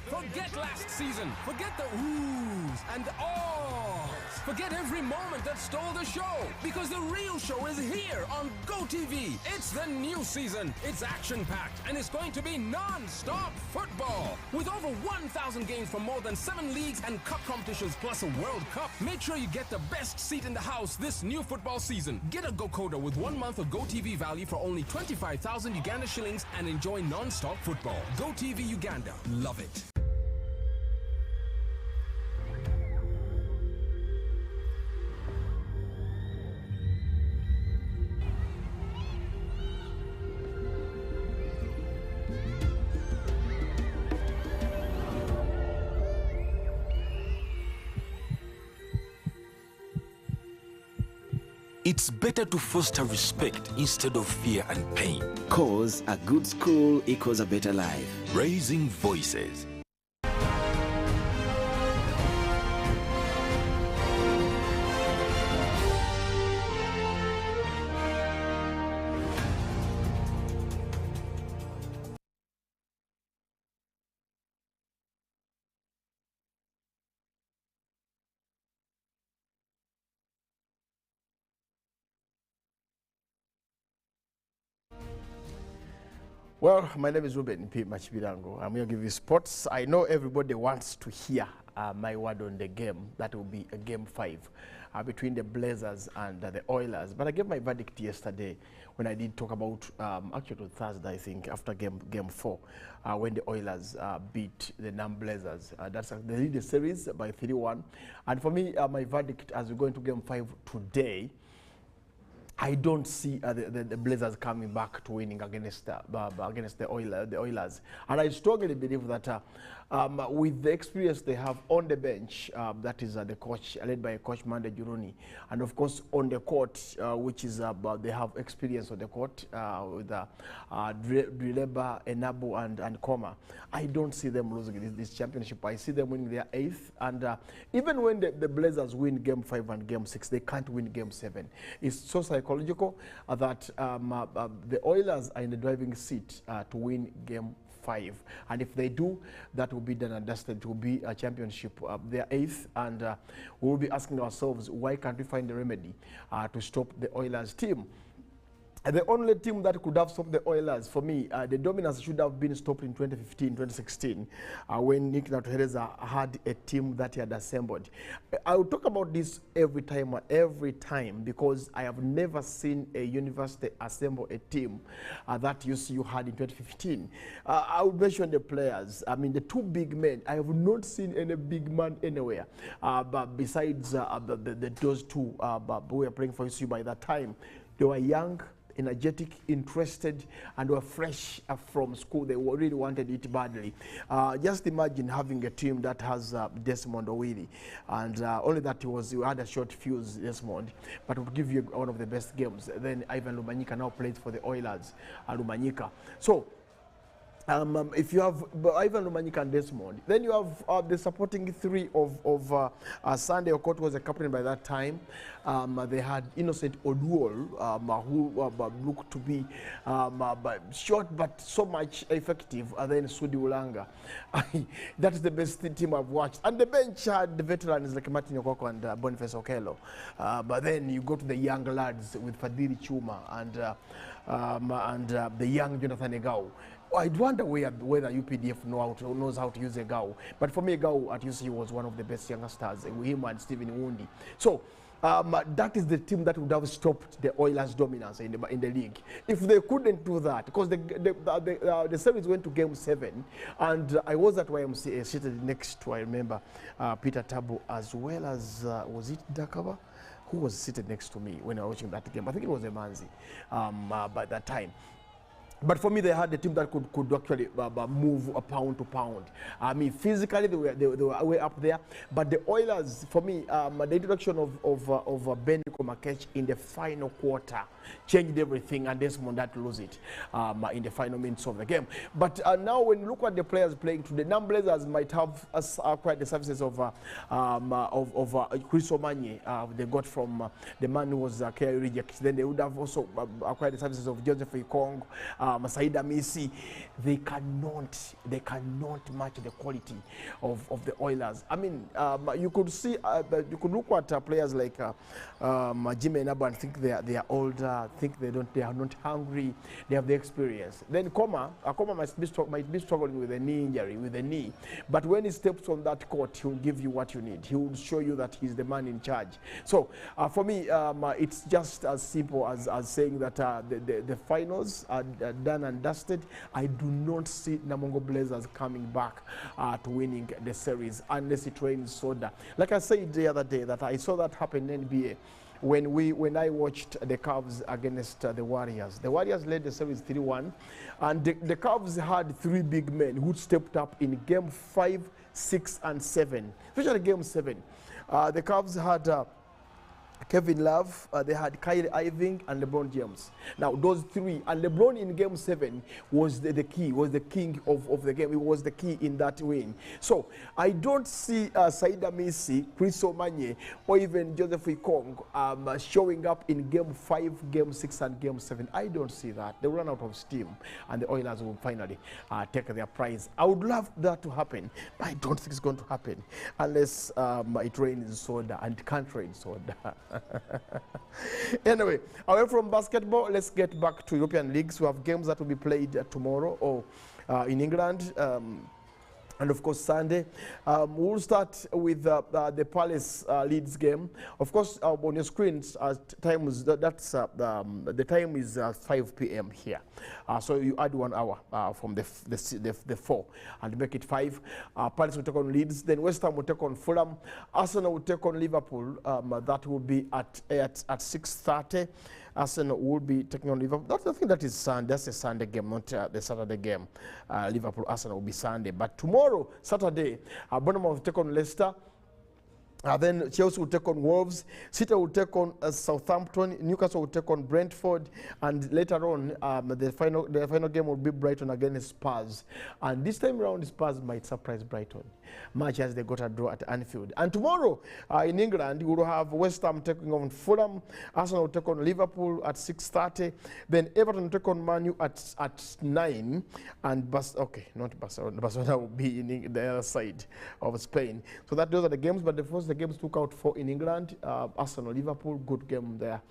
Forget last season. Forget the oohs and ahs. Forget every moment that stole the show. Because the real show is here on GoTV. It's the new season. It's action-packed and it's going to be non-stop football. With over 1,000 games from more than 7 leagues and cup competitions plus a World Cup. Make sure you get the best seat in the house this new football season. Get a GoCoder with 1 month of GoTV value for only 25,000 Uganda shillings and enjoy non-stop football. GoTV Uganda. Love it. It's better to foster respect instead of fear and pain. Cause a good school equals a better life. Raising voices. Well, my name is Ruben P. Machibirango. I'm going to give you sports. I know everybody wants to hear my word on the game. That will be a game 5 between the Blazers and the Oilers. But I gave my verdict yesterday when I did talk about, actually on Thursday, I think, after game 4, when the Oilers beat the Blazers. They lead the series by 3-1. And for me, my verdict as we go into game 5 today, I don't see the Blazers coming back to winning against the Oilers. And I strongly believe that with the experience they have on the bench, that is the coach, led by Coach Mande Juruni, and of course on the court, which is they have experience on the court with Drileba, Enabu, and Koma. I don't see them losing this championship. I see them winning their 8th. And even when the Blazers win game 5 and game 6, they can't win game 7. It's so psychological that the Oilers are in the driving seat to win game 5, and if they do, that will be done and dusted. It will be a championship, their 8th, and we will be asking ourselves, why can't we find a remedy to stop the Oilers team? The only team that could have stopped the Oilers, for me, the dominance should have been stopped in 2015, 2016, when Nick Natuhereza had a team that he had assembled. I will talk about this every time, because I have never seen a university assemble a team that UCU had in 2015. I will mention the players. I mean, the 2 big men. I have not seen any big man anywhere, but besides those 2 who were playing for UCU by that time. They were young, energetic, interested, and were fresh from school. They really wanted it badly. Just imagine having a team that has Desmond Owiri, and only that he had a short fuse, Desmond, but would give you one of the best games. Then Ivan Lumanyika now plays for the Oilers, Lumanyika. So if you have Ivan Lumanyika and Desmond, then you have the supporting 3 of Sunday Okot was a captain by that time. They had Innocent Oduol, who looked to be short but so much effective, and then Sudi Ulanga. That's the best team I've watched. And the bench had the veterans like Martin Okoko and Boniface Okello. But then you go to the young lads with Fadili Chuma and the young Jonathan Egau. I'd wonder whether UPDF knows how to use a Egau. But for me, Egau at UCU was one of the best younger stars, with him and Stephen Wundi. So that is the team that would have stopped the Oilers' dominance in the league. If they couldn't do that, because the series went to game 7, and I was at YMCA seated next to, I remember, Peter Tabo, as well as, was it Dakaba? Who was seated next to me when I was watching that game? I think it was Emanzi by that time. But for me, they had a team that could actually move pound to pound. I mean, physically, they were way up there. But the Oilers, for me, the introduction of Ben Komakech in the final quarter changed everything, and Desmond had to lose it in the final minutes of the game. But now, when you look at the players playing today, Blazers might have acquired the services of Chris Omanye. They got from the man who was Kerry reject. Then they would have also acquired the services of Joseph Ikong, Saida Misi. They cannot match the quality of the Oilers. I mean, you could see, you could look at players like Jimmy Enabu and think they are older, think they are not hungry, they have the experience. Then Koma might be struggling with a knee injury, with a knee. But when he steps on that court, he will give you what you need. He will show you that he's the man in charge. So for me, it's just as simple as saying that the finals are done and dusted. I do not see Namongo Blazers coming back to winning the series unless it rains soda. Like I said the other day, that I saw that happen in NBA when I watched the Cavs against the Warriors. The Warriors led the series 3-1, and the Cavs had 3 big men who stepped up in game 5, 6, and 7, especially game 7. The Cavs had Kevin Love, they had Kyrie Irving and LeBron James. Now those 3, and LeBron in game 7 was the key, was the king of the game. He was the key in that win. So I don't see Saida Misi, Chris Omanye, or even Joseph Ikong showing up in game 5, game 6, and game 7. I don't see that. They run out of steam, and the Oilers will finally take their prize. I would love that to happen, but I don't think it's going to happen unless it rains soda, and can't rain soda. Anyway, away from basketball, let's get back to European leagues. We have games that will be played tomorrow or in England. And of course, Sunday. We'll start with the Palace Leeds game. Of course, on your screens, time is the time is 5 p.m. here. So you add 1 hour from the 4 and make it 5. Palace will take on Leeds. Then West Ham will take on Fulham. Arsenal will take on Liverpool. That will be at 6:30. Arsenal will be taking on Liverpool. I think that is Sunday. That's a Sunday game, not the Saturday game. Liverpool, Arsenal will be Sunday. But tomorrow, Saturday, Bournemouth will take on Leicester. Then Chelsea will take on Wolves. City will take on Southampton. Newcastle will take on Brentford. And later on, the final game will be Brighton against Spurs. And this time around, Spurs might surprise Brighton, much as they got a draw at Anfield. And tomorrow, in England, we will have West Ham taking on Fulham. Arsenal will take on Liverpool at 6:30. Then Everton will take on Man U at 9. And Barcelona will be in the other side of Spain. So those are the games. But the games took out 4 in England. Arsenal, Liverpool, good game there.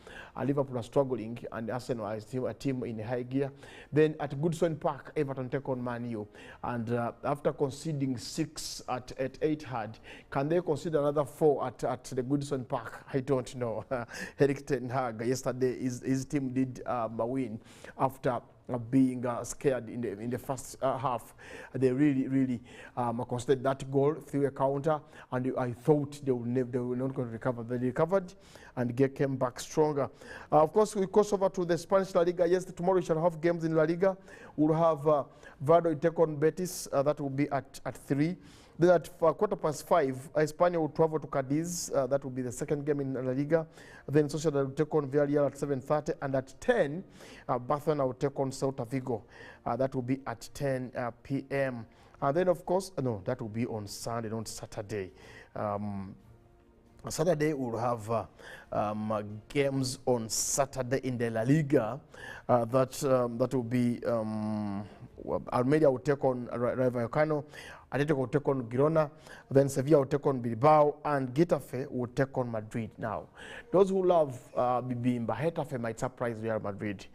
Liverpool are struggling, and Arsenal is still a team in high gear. Then at Goodison Park, Everton take on Man U. And after conceding 6 at Etihad, can they consider another 4 at the Goodison Park? I don't know. Eric Ten Hag, yesterday, his team did a win after being scared in the first half. They really considered that goal through a counter, and I thought they were not going to recover. They recovered and came back stronger. Of course, we cross over to the Spanish La Liga. Yes, tomorrow we shall have games in La Liga. We'll have Vado take on Betis. That will be at 3. Then at 5:15, Espana will travel to Cadiz. That will be the second game in La Liga. Then Sociedad will take on Villarreal at 7:30. And at 10, Barcelona will take on Celta Vigo. That will be at 10 p.m. And then, of course, no, that will be on Sunday, not Saturday. Saturday we'll have games on Saturday in the La Liga. That will be Almeria will take on Rayo Vallecano. Atletico will take on Girona, then Sevilla will take on Bilbao, and Getafe will take on Madrid. Now, those who love Bibimba, Getafe might surprise Real Madrid.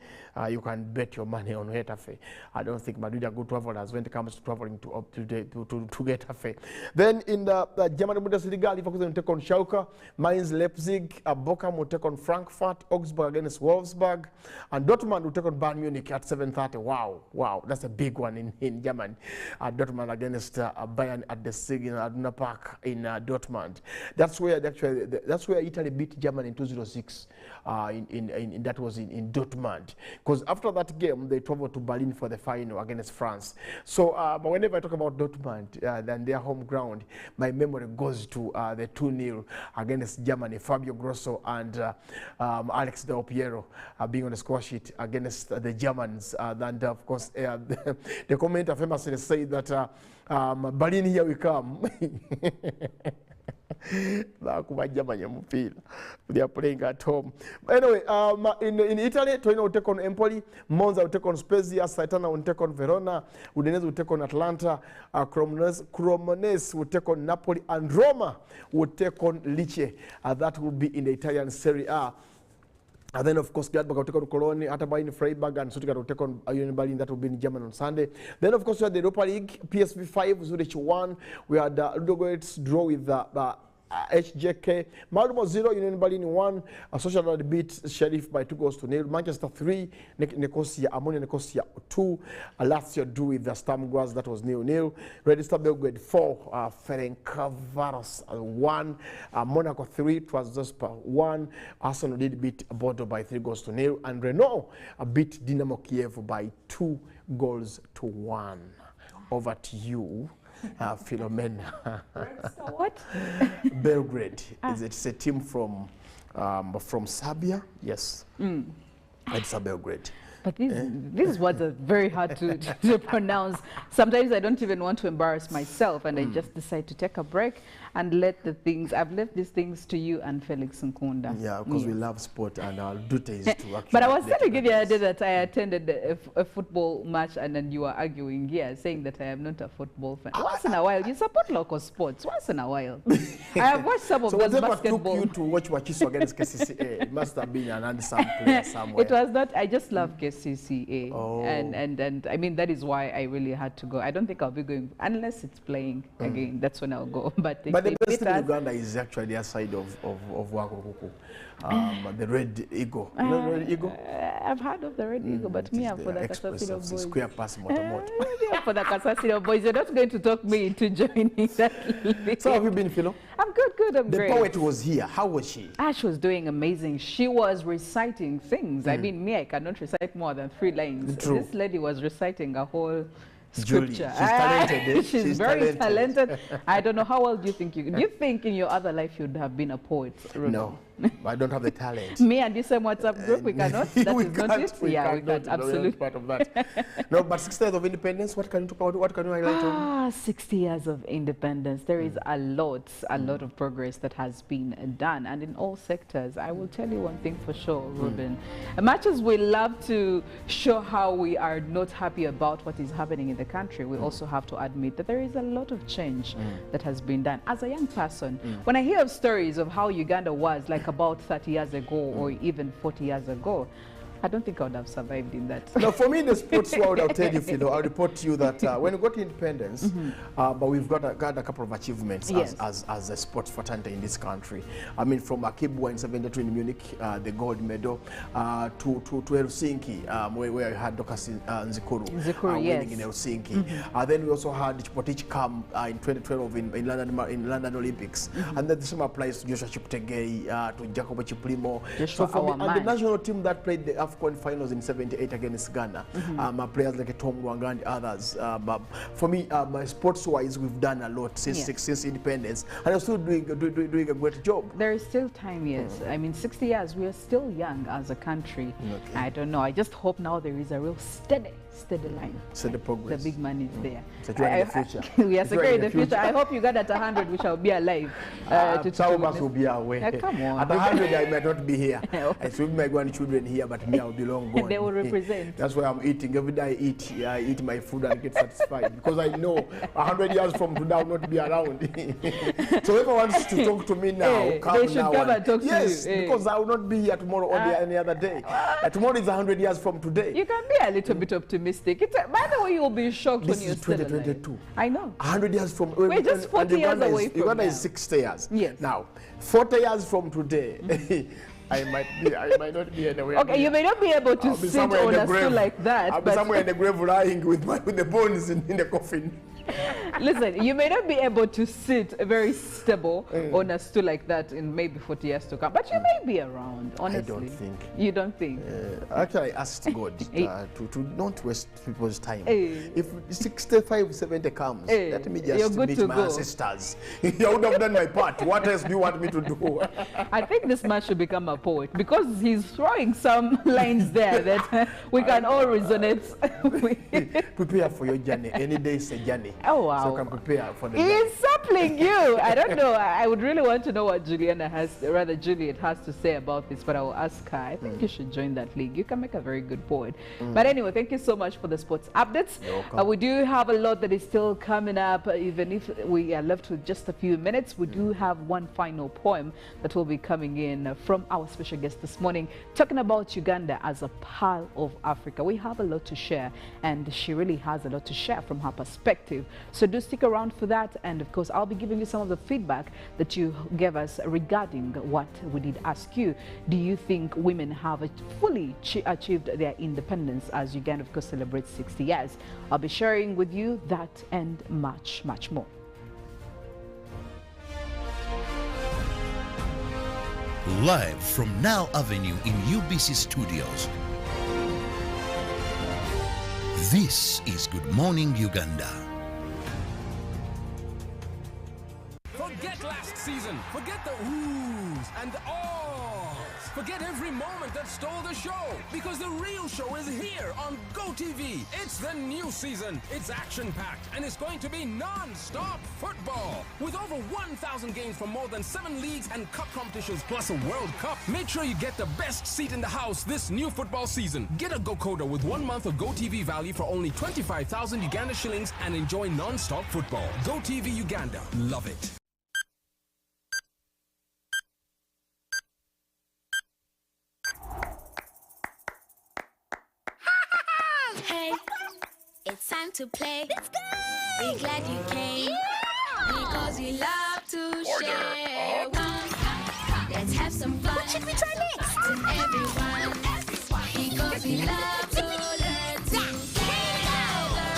You can bet your money on Getafe. I don't think Madrid are good travelers when it comes to traveling to Getafe. Then in the German Bundesliga, Leverkusen will take on Schalke, Mainz, Leipzig, Bochum will take on Frankfurt, Augsburg against Wolfsburg, and Dortmund will take on Bayern Munich at 7:30. Wow, that's a big one in Germany. Dortmund against Bayern at the Signal Iduna Park in Dortmund. That's where Italy beat Germany in 2006. That was in Dortmund. Because after that game, they traveled to Berlin for the final against France. So, but whenever I talk about Dortmund and their home ground, my memory goes to the 2-0 against Germany. Fabio Grosso and Alex Del Piero being on the score sheet against the Germans. And of course, the commentator famously said that Berlin, here we come. They are playing at home. Anyway, in Italy, Torino will take on Empoli, Monza will take on Spezia, Saitana will take on Verona, Udinese will take on Atlanta, Cremonese will take on Napoli, and Roma will take on Lecce. That will be in the Italian Serie A. And then, of course, Gladbach will take on Cologne, Hertha Berlin, Freiburg, and Stuttgart will take on Union Berlin. That will be in Germany on Sunday. Then, of course, we had the Europa League, PSV 5, Zurich 1. We had Ludogorets draw with HJK. Malmo 0, Union Berlin 1. Sociedad beat Sheriff by 2-0. Manchester 3, Ammonia Nicosia 2. Lazio drew with the Sturm Graz. That was 0-0. Red Star Belgrade 4, Ferencvaros 1. Monaco 3, Trabzonspor 1. Arsenal did beat Bordeaux by 3-0. And Renault beat Dynamo Kiev by 2-1. Over to you, Philomena. What? Belgrade. It's a team from Serbia. Yes. It's a Belgrade. But these words are very hard to pronounce. Sometimes I don't even want to embarrass myself, and I just decide to take a break and let the things, I've left these things to you and Felix Nkunda. Yeah, because we love sport and our duty is to actually. But I was telling you the other day that I attended a football match and then you were arguing here, saying that I am not a football fan. Once in a while, you support local sports. Once in a while. I have watched some of those basketball. So took you to watch Wachiso against KCCA? It must have been an handsome player somewhere. It was not, I just love KCCA. Oh. And I mean, that is why I really had to go. I don't think I'll be going, unless it's playing again, that's when I'll go. But the best in Uganda is actually the side of Wakukuku. The Red Eagle. You know the Red Eagle? I've heard of the Red Eagle, but me, I'm for the Kasasiro Boys. Square pass motor. For the Kasasiro Boys, you're not going to talk me into joining that league. So have you been, Philo? I'm good, I'm great. The poet was here. How was she? She was doing amazing. She was reciting things. I mean, me, I cannot recite more than 3 lines. True. This lady was reciting a whole scripture. Julie, she's talented. She's very talented. I don't know how well do you think do you think in your other life you'd have been a poet? Ruben? No, I don't have the talent. Me and you same WhatsApp group, we cannot. That we is can't, not it. Yeah, we can't. Absolutely. Part of that. No, but 60 years of independence. What can you talk about? What can you highlight on? 60 years of independence. There is a lot of progress that has been done, and in all sectors. I will tell you one thing for sure, Ruben. As much as we love to show how we are not happy about what is happening in the country, we also have to admit that there is a lot of change that has been done. As a young person, when I hear of stories of how Uganda was like about 30 years ago or even 40 years ago, I don't think I would have survived in that. No, for me in the sports world, I'll tell you, Philo, I'll report to you that when we got independence, but we've got a couple of achievements as a sports fraternity in this country. I mean, from Akibwa in 72 in Munich, the gold medal, to Helsinki, where I had Dokas Nzikuru winning in Helsinki. Then we also had Chipotich Kam in 2012 in London Olympics. And then the same applies to Joshua Chiptegei, to Jacobo Chiplimo. So for me, and the national team that played the AFCON finals in 78 against Ghana, players like Tom Wanga and others. But for me, sports-wise, we've done a lot since independence, and I'm still doing a great job. There is still time, yes. I mean, 60 years, we are still young as a country. Okay. I don't know. I just hope now there is a real steady line. Steady progress. The big man is there. Secure in the future. We are secure in the future. I hope you got at 100, we shall be alive. Some of us will be away. Come on. At 100, I might not be here. I should be my grandchildren here, but me, I'll be long gone. They will represent. That's why I'm eating. Every day I eat my food and get satisfied. Because I know 100 years from today, I'll not be around. So whoever wants to talk to me now, come they should now. Come and talk to you. Yes, because I will not be here tomorrow or any other day. Tomorrow is 100 years from today. You can be a little bit optimistic. By the way, you'll be shocked when you're still alive. This is 2022. I know. 100 years from... We're just 40 years away from Uganda now. is 60 years. Yes. Now, 40 years from today, I might not be anywhere. Okay, you may not be able to sit on a stool like that. I'll be somewhere in the grave lying with the bones in the coffin. Listen, you may not be able to sit very stable on a stool like that in maybe 40 years to come, but you may be around, honestly. I don't think. You don't think? Actually, I asked God to not waste people's time. If 65, 70 comes, let me just meet my ancestors. I would have done my part. What else do you want me to do? I think this man should become a poet because he's throwing some lines there that we can all resonate with. Prepare for your journey. Any day is a journey. Oh, wow. So you can prepare for the He's sampling you. I don't know. I would really want to know what Juliet has to say about this, but I will ask her. I think you should join that league. You can make a very good poet. But anyway, thank you so much for the sports updates. We do have a lot that is still coming up. Even if we are left with just a few minutes, we do have one final poem that will be coming in from our special guest this morning, talking about Uganda as a pearl of Africa. We have a lot to share, and she really has a lot to share from her perspective. So do stick around for that, and of course I'll be giving you some of the feedback that you gave us regarding what we did ask you. Do you think women have fully achieved their independence as Uganda of course celebrates 60 years? I'll be sharing with you that and much more. Live from Now Avenue in UBC Studios, this is Good Morning Uganda. Forget last season. Forget the oohs and ahs. Forget every moment that stole the show, because the real show is here on GoTV. It's the new season. It's action-packed, and it's going to be non-stop football. With over 1,000 games from more than 7 leagues and cup competitions, plus a World Cup. Make sure you get the best seat in the house this new football season. Get a GoCoder with 1 month of GoTV value for only 25,000 Uganda shillings and enjoy non-stop football. GoTV Uganda. Love it. Hey, it's time to play. Let's go! We're glad you came. Because you love to share. Let's have some fun. What should we try next? With everyone. Because we love to learn together.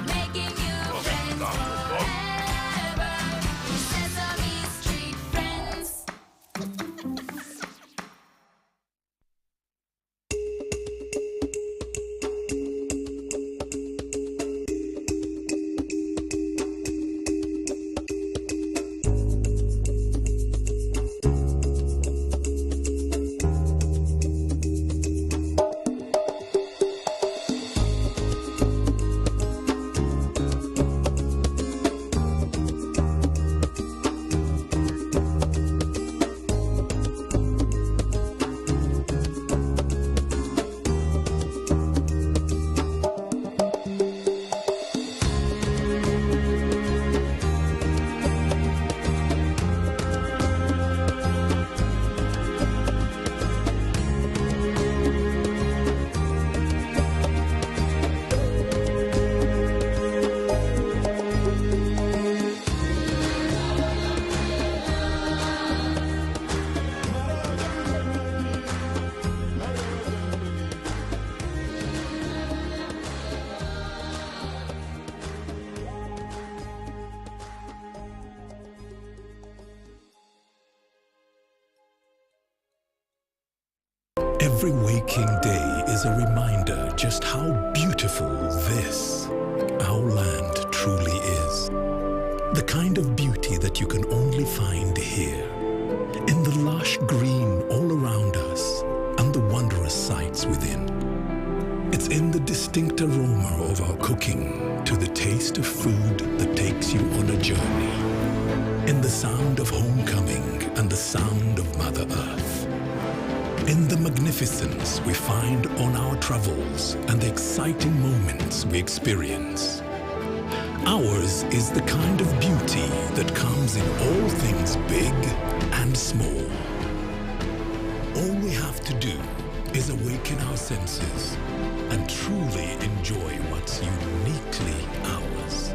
Making new friends forever. Sesame Street friends. Every waking day is a reminder just how beautiful this, our land, truly is. The kind of beauty that you can only find here, in the lush green all around us and the wondrous sights within. It's in the distinct aroma of our cooking to the taste of food that takes you on a journey, in the sound of homecoming and the sound of Mother Earth. In the magnificence we find on our travels and the exciting moments we experience. Ours is the kind of beauty that comes in all things big and small. All we have to do is awaken our senses and truly enjoy what's uniquely ours.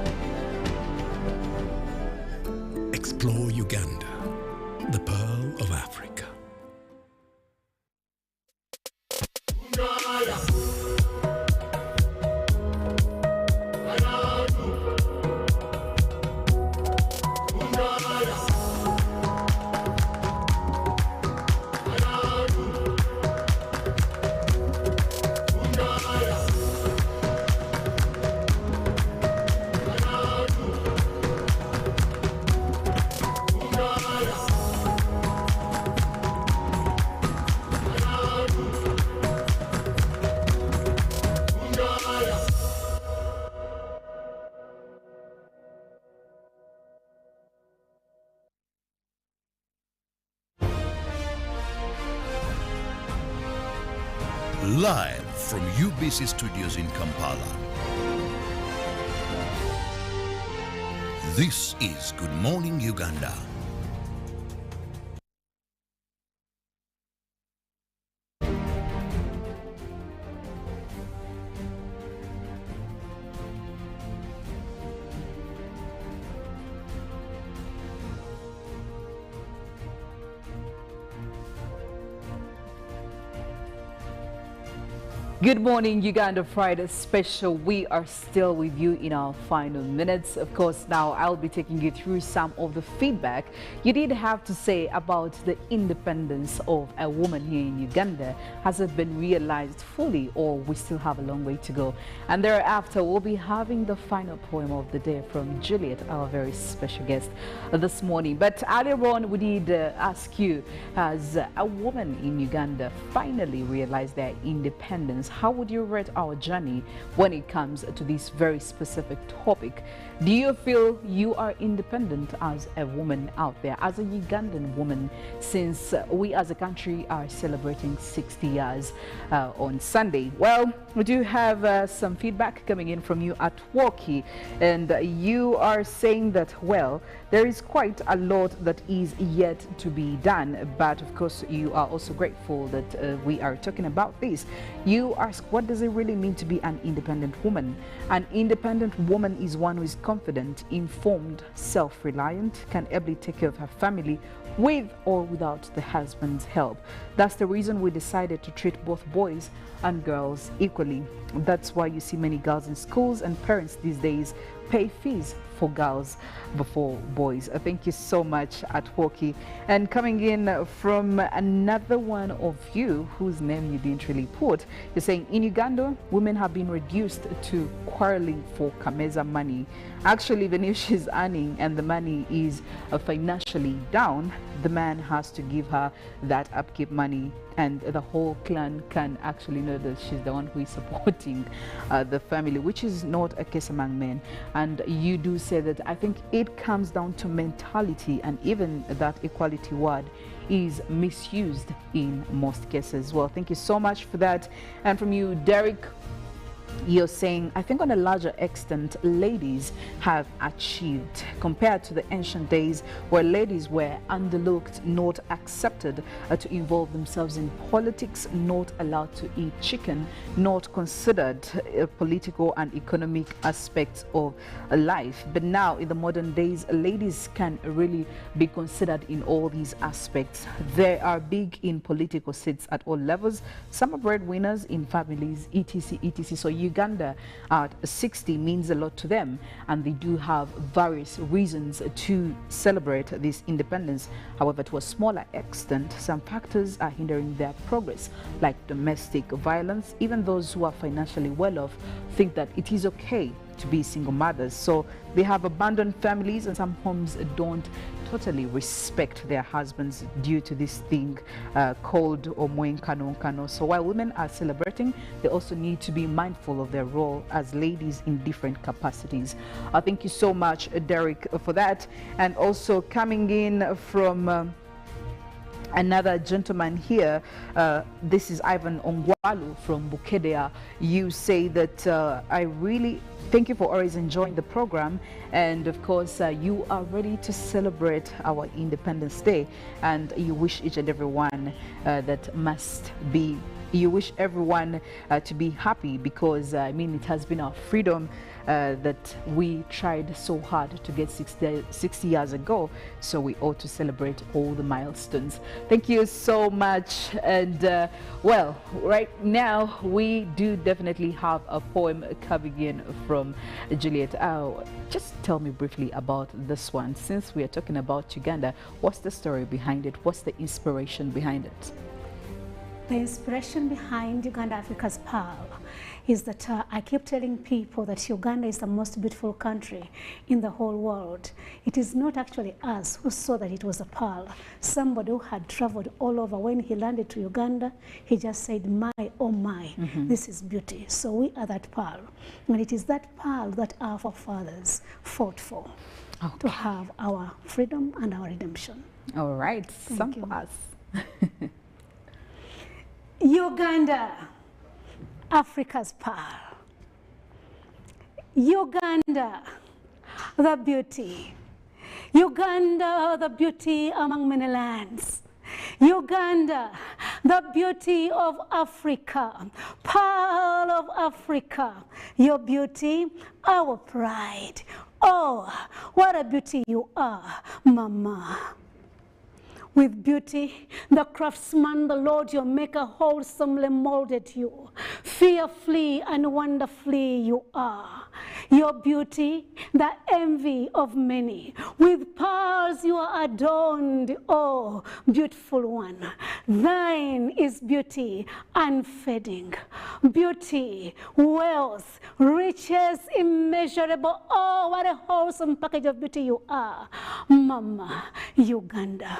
Explore Uganda, the Pearl of Africa. Live from UBC Studios in Kampala. This is Good Morning Uganda. Good morning, Uganda Friday special. We are still with you in our final minutes. Of course, now I'll be taking you through some of the feedback you did have to say about the independence of a woman here in Uganda. Has it been realized fully, or we still have a long way to go? And thereafter, we'll be having the final poem of the day from Juliet, our very special guest this morning. But earlier on, we did ask you, has a woman in Uganda finally realized their independence? How would you rate our journey when it comes to this very specific topic? Do you feel you are independent as a woman out there, as a Ugandan woman, since we as a country are celebrating 60 years on Sunday? Well, we do have some feedback coming in from you at Woki, and you are saying that, well, there is quite a lot that is yet to be done, but of course you are also grateful that we are talking about this. You ask, what does it really mean to be an independent woman? An independent woman is one who is confident, informed, self-reliant, can ably take care of her family with or without the husband's help. That's the reason we decided to treat both boys and girls equally. That's why you see many girls in schools, and parents these days pay fees for girls before boys. Thank you so much at Woki. And coming in from another one of you whose name you didn't really put, you're saying, in Uganda, women have been reduced to quarreling for kameza money. Actually, even if she's earning and the money is financially down, the man has to give her that upkeep money, and the whole clan can actually know that she's the one who is supporting the family, which is not a case among men. And you do say that I think it comes down to mentality, and even that equality word is misused in most cases. Well, thank you so much for that. And from you, Derek, you're saying, I think on a larger extent, ladies have achieved compared to the ancient days where ladies were underlooked, not accepted to involve themselves in politics, not allowed to eat chicken, not considered political and economic aspects of life. But now in the modern days, ladies can really be considered in all these aspects. They are big in political seats at all levels. Some are breadwinners in families, etc, etc. So Uganda at 60 means a lot to them, and they do have various reasons to celebrate this independence. However, to a smaller extent, some factors are hindering their progress, like domestic violence. Even those who are financially well off think that it is okay to be single mothers, so they have abandoned families, and some homes don't totally respect their husbands due to this thing called omwenkano. So while women are celebrating, they also need to be mindful of their role as ladies in different capacities. Thank you so much, Derek, for that. And also coming in from another gentleman here, this is Ivan Ongwalu from Bukedea. You say that I really thank you for always enjoying the program, and of course you are ready to celebrate our Independence Day, and you wish each and every one you wish everyone to be happy, because I mean, it has been our freedom that we tried so hard to get 60 years ago, so we ought to celebrate all the milestones. Thank you so much. And well, right now we do definitely have a poem coming in from Juliet. Just tell me briefly about this one, since we are talking about Uganda. What's the story behind it? What's the inspiration behind it? The inspiration behind Uganda Africa's Pearl is that I keep telling people that Uganda is the most beautiful country in the whole world. It is not actually us who saw that it was a pearl. Somebody who had traveled all over, when he landed to Uganda, he just said, my, oh my, this is beauty. So we are that pearl. And it is that pearl that our forefathers fought for, to have our freedom and our redemption. All right, some for us. Uganda, Africa's pearl. Uganda, the beauty. Uganda, the beauty among many lands. Uganda, the beauty of Africa, pearl of Africa. Your beauty, our pride. Oh, what a beauty you are, Mama. With beauty, the craftsman, the Lord your maker, wholesomely molded you. Fearfully and wonderfully you are. Your beauty, the envy of many. With pearls you are adorned, oh, beautiful one. Thine is beauty unfading. Beauty, wealth, riches immeasurable. Oh, what a wholesome package of beauty you are. Mama, Uganda.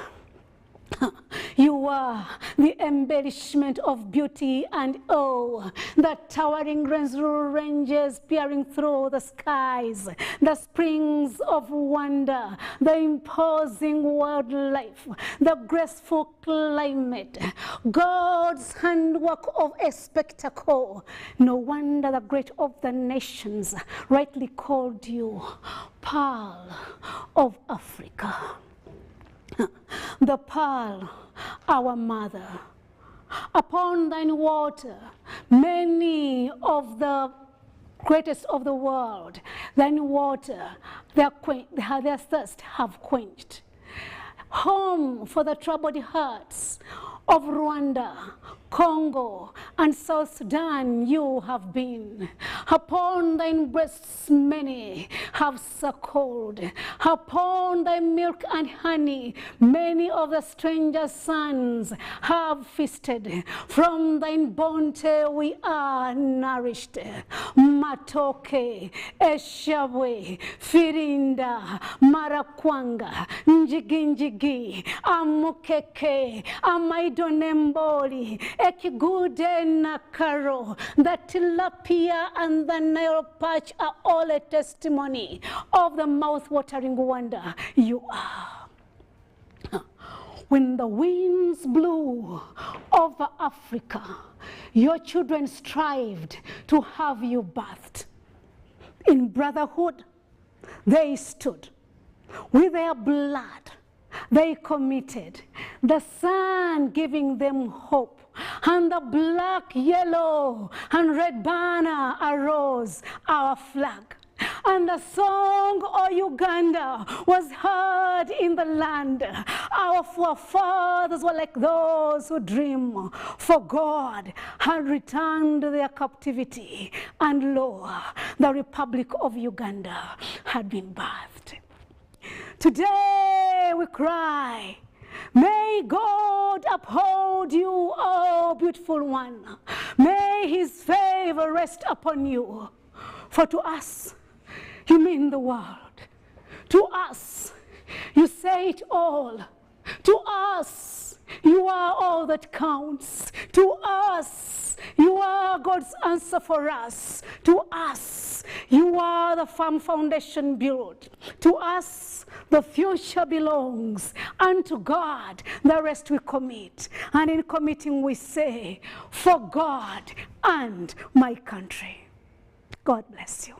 You are the embellishment of beauty and oh, the towering ranges peering through the skies, the springs of wonder, the imposing wildlife, the graceful climate, God's handwork of a spectacle. No wonder the great of the nations rightly called you Pearl of Africa. The pearl, our mother. Upon thine water, many of the greatest of the world, thine water, their thirst have quenched. Home for the troubled hearts of Rwanda, Congo, and South Sudan you have been. Upon thine breasts many have suckled. Upon thy milk and honey many of the strangers' sons have feasted. From thine bounty we are nourished. Matoke, Eshabwe, Firinda, Marakwanga, Njiginjigi, Amukeke, Amaidonemboli, Ekigude Nakaro, the tilapia and the Nile perch are all a testimony of the mouth-watering wonder you are. When the winds blew over Africa, your children strived to have you birthed. In brotherhood, they stood. With their blood, they committed. The sun giving them hope. And the black, yellow, and red banner arose, our flag. And the song, O Uganda, was heard in the land. Our forefathers were like those who dream, for God had returned their captivity, and lo, the Republic of Uganda had been birthed. Today we cry, may God uphold you, oh beautiful one. May his favor rest upon you. For to us, you mean the world. To us, you say it all. To us, you are all that counts. To us, you are God's answer for us. To us, you are the firm foundation built. To us, the future belongs. And to God, the rest we commit. And in committing, we say, for God and my country. God bless you.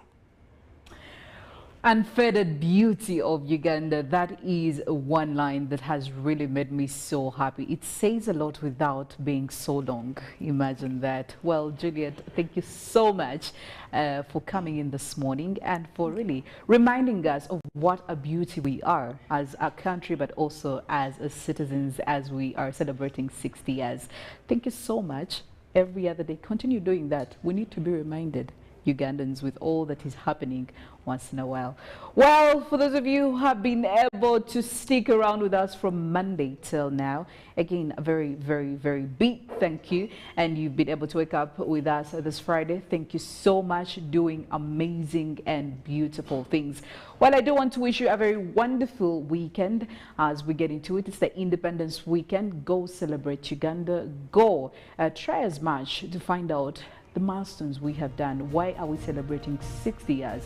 Unfaded beauty of Uganda, that is one line that has really made me so happy. It says a lot without being so long. Imagine that. Well, Juliet, thank you so much for coming in this morning and for really reminding us of what a beauty we are as a country, but also as citizens as we are celebrating 60 years. Thank you so much. Every other day, continue doing that. We need to be reminded, Ugandans, with all that is happening once in a while. Well, for those of you who have been able to stick around with us from Monday till now, again, a very, very, very big thank you. And you've been able to wake up with us this Friday. Thank you so much, doing amazing and beautiful things. Well, I do want to wish you a very wonderful weekend as we get into it. It's the Independence Weekend. Go celebrate Uganda. Go try as much to find out the milestones we have done. Why are we celebrating 60 years?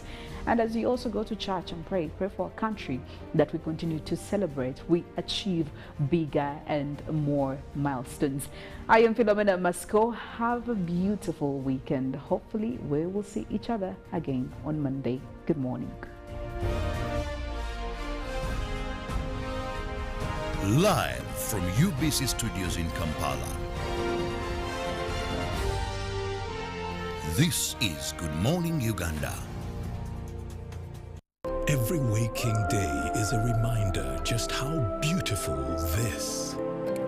And as you also go to church and pray for our country that we continue to celebrate, we achieve bigger and more milestones. I am Philomena Mastiko. Have a beautiful weekend. Hopefully we will see each other again on Monday. Good morning. Live from UBC Studios in Kampala. This is Good Morning Uganda. Every waking day is a reminder just how beautiful this,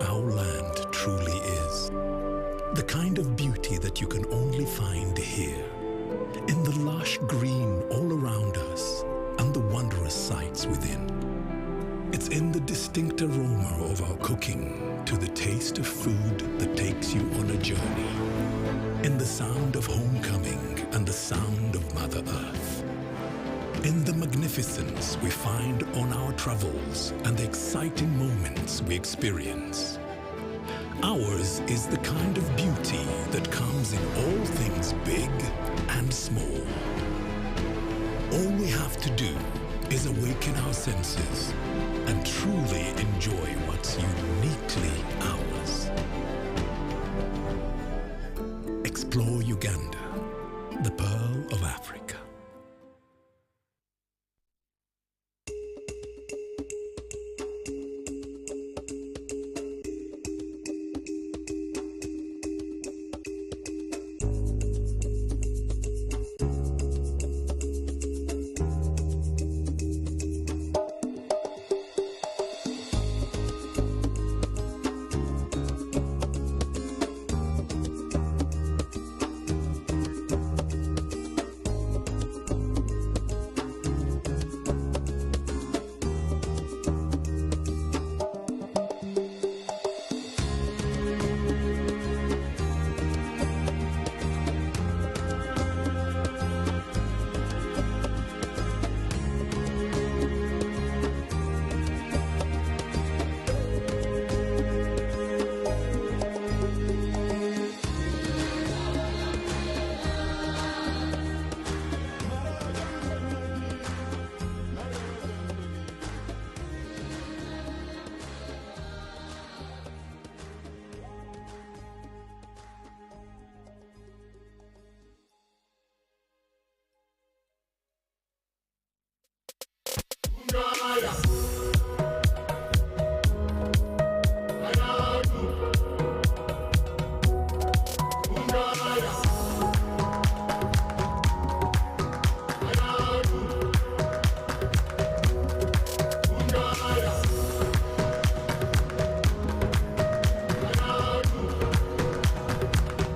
our land, truly is. The kind of beauty that you can only find here, in the lush green all around us and the wondrous sights within. It's in the distinct aroma of our cooking, to the taste of food that takes you on a journey, in the sound of homecoming and the sound of Mother Earth, in the magnificence we find on our travels and the exciting moments we experience. Ours is the kind of beauty that comes in all things big and small. All we have to do is awaken our senses and truly enjoy what's uniquely ours. Explore Uganda, the pearl of Africa.